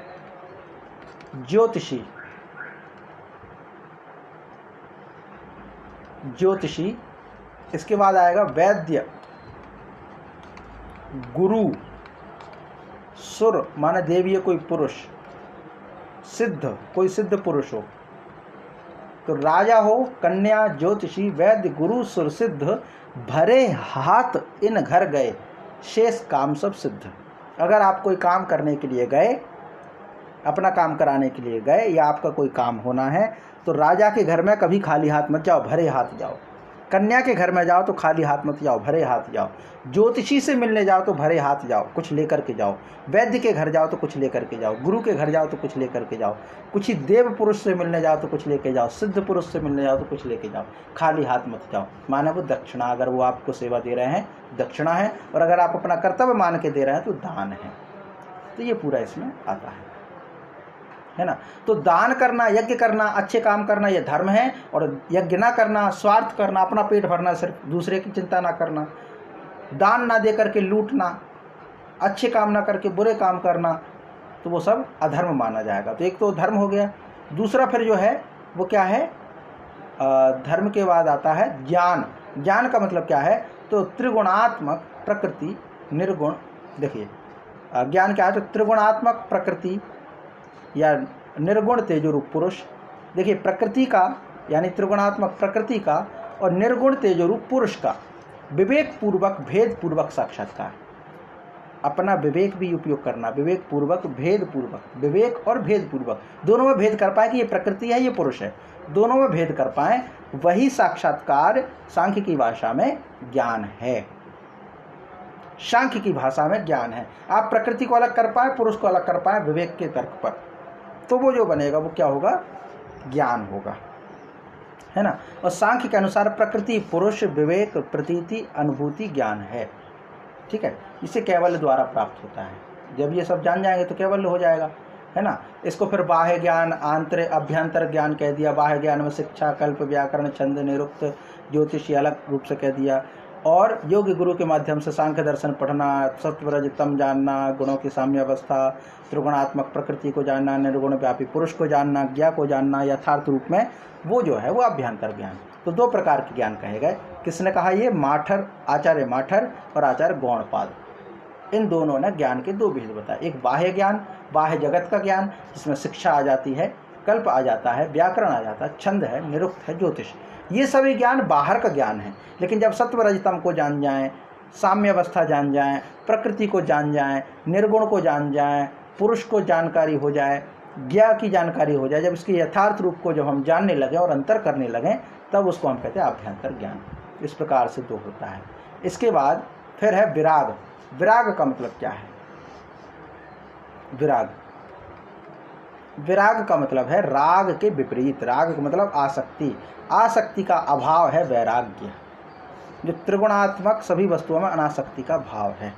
ज्योतिषी, ज्योतिषी, इसके बाद आएगा वैद्य, गुरु, सुर माने देवीय कोई पुरुष, सिद्ध कोई सिद्ध पुरुष हो। तो राजा हो, कन्या, ज्योतिषी, वैद्य, गुरु, सुर, सिद्ध, भरे हाथ इन घर गए, शेष काम सब सिद्ध। अगर आप कोई काम करने के लिए गए, अपना काम कराने के लिए गए, या आपका कोई काम होना है, तो राजा के घर में कभी खाली हाथ मत जाओ, भरे हाथ जाओ। कन्या के घर में जाओ तो खाली हाथ मत जाओ, भरे हाथ जाओ। ज्योतिषी से मिलने जाओ तो भरे हाथ जाओ, कुछ लेकर के जाओ। वैद्य के घर जाओ तो कुछ लेकर के जाओ। गुरु के घर जाओ तो कुछ लेकर के जाओ। कुछ ही देव पुरुष से मिलने जाओ तो कुछ लेके जाओ। सिद्ध पुरुष से मिलने जाओ तो कुछ लेके जाओ, खाली हाथ मत जाओ। माना वो दक्षिणा, अगर वो आपको सेवा दे रहे हैं दक्षिणा है, और अगर आप अपना कर्तव्य मान के दे रहे हैं तो दान है। तो ये पूरा इसमें आता है ना। तो दान करना, यज्ञ करना, अच्छे काम करना, ये धर्म है। और यज्ञ ना करना, स्वार्थ करना, अपना पेट भरना, सिर्फ दूसरे की चिंता ना करना, दान ना दे करके लूटना, अच्छे काम ना करके बुरे काम करना, तो वो सब अधर्म माना जाएगा। तो एक तो धर्म हो गया। दूसरा फिर जो है वो क्या है? धर्म के बाद आता है ज्ञान। ज्ञान का मतलब क्या है? तो त्रिगुणात्मक प्रकृति, निर्गुण। देखिए ज्ञान क्या है? तो त्रिगुणात्मक प्रकृति या निर्गुण तेजोरूप पुरुष। देखिए प्रकृति का यानी त्रिगुणात्मक प्रकृति का और निर्गुण तेजोरूप पुरुष का विवेक पूर्वक, भेद पूर्वक साक्षात्कार। अपना विवेक भी उपयोग करना, विवेक पूर्वक, भेद पूर्वक, विवेक और भेद पूर्वक दोनों में भेद कर पाए कि ये प्रकृति है, ये पुरुष है। दोनों में भेद कर पाएं, वही साक्षात्कार सांख्य की भाषा में ज्ञान है। सांख्य की भाषा में ज्ञान है। आप प्रकृति को अलग कर पाए, पुरुष को अलग कर पाए विवेक के तर्क पर, तो वो जो बनेगा वो क्या होगा? ज्ञान होगा, है ना। और सांख्य के अनुसार प्रकृति, पुरुष, विवेक, प्रतीति, अनुभूति ज्ञान है। ठीक है, इसे कैवल्य द्वारा प्राप्त होता है। जब ये सब जान जाएंगे तो कैवल्य हो जाएगा, है ना। इसको फिर बाह्य ज्ञान, आंतरिक, अभ्यंतर ज्ञान कह दिया। बाह्य ज्ञान में शिक्षा, कल्प, व्याकरण, छंद, निरुक्त, ज्योतिष अलग रूप से कह दिया। और योग्य गुरु के माध्यम से सांख्य दर्शन पढ़ना, सत्वरजतम जानना, गुणों की साम्य अवस्था, त्रिगुणात्मक प्रकृति को जानना, निर्गुण व्यापी पुरुष को जानना, ज्ञा को जानना यथार्थ रूप में, वो जो है वो अभ्यंतर ज्ञान। तो दो प्रकार के ज्ञान कहे गए। किसने कहा? ये माठर, आचार्य माठर और आचार्य गौड़पाद। इन दोनों ने ज्ञान के दो भेद बताए। एक बाह्य ज्ञान, बाह्य जगत का ज्ञान, जिसमें शिक्षा आ जाती है, कल्प आ जाता है, व्याकरण आ जाता है, छंद है, निरुक्त है, ज्योतिष, ये सभी ज्ञान बाहर का ज्ञान है। लेकिन जब सत्व रजतम को जान जाएं, साम्य अवस्था जान जाएं, प्रकृति को जान जाएं, निर्गुण को जान जाएं, पुरुष को जानकारी हो जाए, ज्ञा की जानकारी हो जाए, जब इसके यथार्थ रूप को जब हम जानने लगें और अंतर करने लगें, तब उसको हम कहते हैं आभ्यंतर ज्ञान। इस प्रकार से दो होता है। इसके बाद फिर है विराग। विराग का मतलब क्या है? विराग, विराग का मतलब है राग के विपरीत। राग का मतलब आसक्ति, आसक्ति का अभाव है वैराग्य। जो त्रिगुणात्मक सभी वस्तुओं में अनासक्ति का भाव है।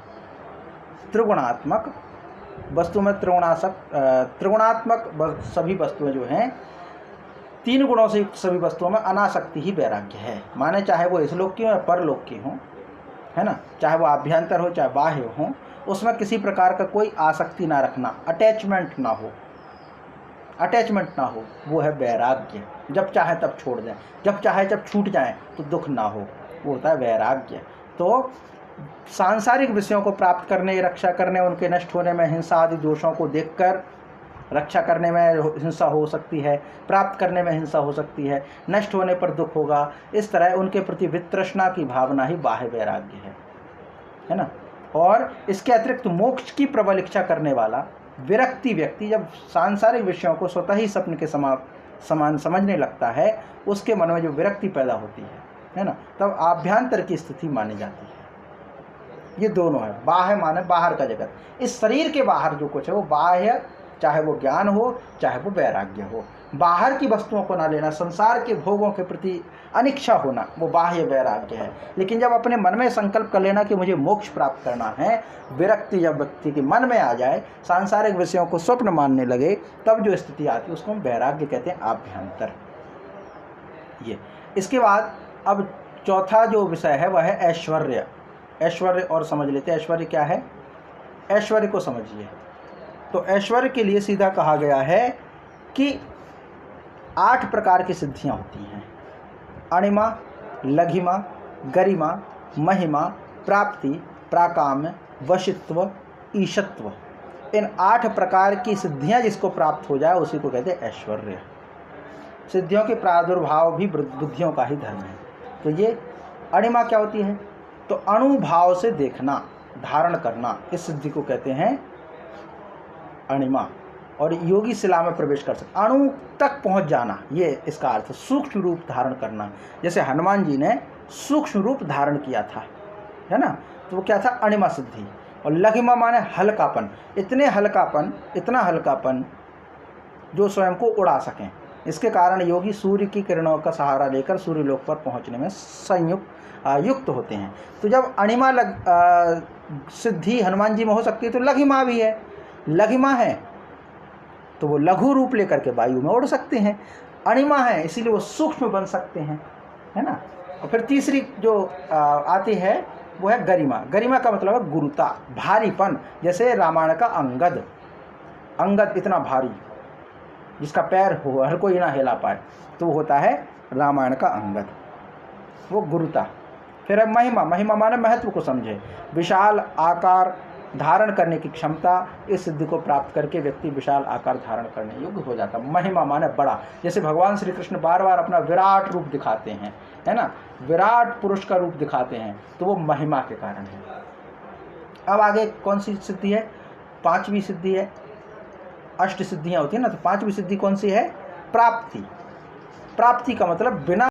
त्रिगुणात्मक वस्तु में त्रिगुणात्मक सभी वस्तुएं जो हैं, तीन गुणों से युक्त सभी वस्तुओं में अनासक्ति ही वैराग्य है। माने चाहे वो इस लोक की हो या परलोक की हो, है ना, चाहे वो आभ्यंतर हो चाहे बाह्य हो, उसमें किसी प्रकार का कोई आसक्ति ना रखना, अटैचमेंट ना हो, अटैचमेंट ना हो, वो है वैराग्य। जब चाहे तब छोड़ दें, जब चाहे जब छूट जाए तो दुख ना हो, वो होता है वैराग्य। तो सांसारिक विषयों को प्राप्त करने, रक्षा करने, उनके नष्ट होने में हिंसा आदि दोषों को देखकर रक्षा करने में हिंसा हो सकती है, प्राप्त करने में हिंसा हो सकती है, नष्ट होने पर दुख होगा। इस तरह उनके प्रति वितृष्णा की भावना ही बाह्य वैराग्य है ना। और इसके अतिरिक्त मोक्ष की प्रबल इच्छा करने वाला विरक्ति व्यक्ति जब सांसारिक विषयों को स्वतः ही स्वप्न के समान समझने लगता है, उसके मन में जो विरक्ति पैदा होती है ना, तब आभ्यंतर की स्थिति मानी जाती है। ये दोनों है। बाह्य माने बाहर का जगत, इस शरीर के बाहर जो कुछ है वो बाह्य, चाहे वो ज्ञान हो चाहे वो वैराग्य हो। बाहर की वस्तुओं को ना लेना, संसार के भोगों के प्रति अनिच्छा होना, वो बाह्य वैराग्य है। लेकिन जब अपने मन में संकल्प कर लेना कि मुझे मोक्ष प्राप्त करना है, विरक्ति जब व्यक्ति के मन में आ जाए, सांसारिक विषयों को स्वप्न मानने लगे, तब जो स्थिति आती है उसको हम वैराग्य कहते हैं, आभ्यंतर। ये इसके बाद अब चौथा जो विषय है वह है ऐश्वर्य। ऐश्वर्य और समझ लेते हैं। ऐश्वर्य क्या है? ऐश्वर्य को समझिए तो ऐश्वर्य के लिए सीधा कहा गया है कि 8 प्रकार की सिद्धियां होती हैं। अणिमा, लघिमा, गरिमा, महिमा, प्राप्ति, प्राकाम्य, वशित्व, ईशत्व। इन 8 प्रकार की सिद्धियां जिसको प्राप्त हो जाए उसी को कहते हैं ऐश्वर्य। सिद्धियों के प्रादुर्भाव भी बुद्धियों का ही धर्म है। तो ये अणिमा क्या होती है? तो अणुभाव से देखना, धारण करना, इस सिद्धि को कहते हैं अणिमा। और योगी शिला में प्रवेश कर सकते, अणु तक पहुंच जाना, ये इसका अर्थ। सूक्ष्म रूप धारण करना, जैसे हनुमान जी ने सूक्ष्म रूप धारण किया था, है ना, तो वो क्या था? अणिमा सिद्धि। और लघिमा माने हल्कापन, इतना हल्कापन जो स्वयं को उड़ा सकें। इसके कारण योगी सूर्य की किरणों का सहारा लेकर सूर्यलोक पर पहुंचने में युक्त होते हैं। तो जब अणिमा सिद्धि हनुमान जी में हो सकती है, तो लघिमा भी है। लघिमा है तो वो लघु रूप लेकर के वायु में उड़ सकते हैं। अणिमा है इसीलिए वो सूक्ष्म बन सकते हैं, है ना। और फिर तीसरी जो आती है वो है गरिमा। गरिमा का मतलब है गुरुता, भारीपन। जैसे रामायण का अंगद इतना भारी, जिसका पैर हो हर कोई ना हिला पाए, तो वो होता है रामायण का अंगद, वो गुरुता। फिर है महिमा। महिमा माने महत्व को समझे, विशाल आकार धारण करने की क्षमता। इस सिद्धि को प्राप्त करके व्यक्ति विशाल आकार धारण करने योग्य हो जाता। महिमा माने बड़ा। जैसे भगवान श्री कृष्ण बार बार अपना विराट रूप दिखाते हैं, है ना, विराट पुरुष का रूप दिखाते हैं, तो वो महिमा के कारण है। अब आगे कौन सी सिद्धि है? 5वीं सिद्धि है। 8 सिद्धियां होती है ना, तो 5वीं सिद्धि कौन सी है? प्राप्ति। प्राप्ति का मतलब बिना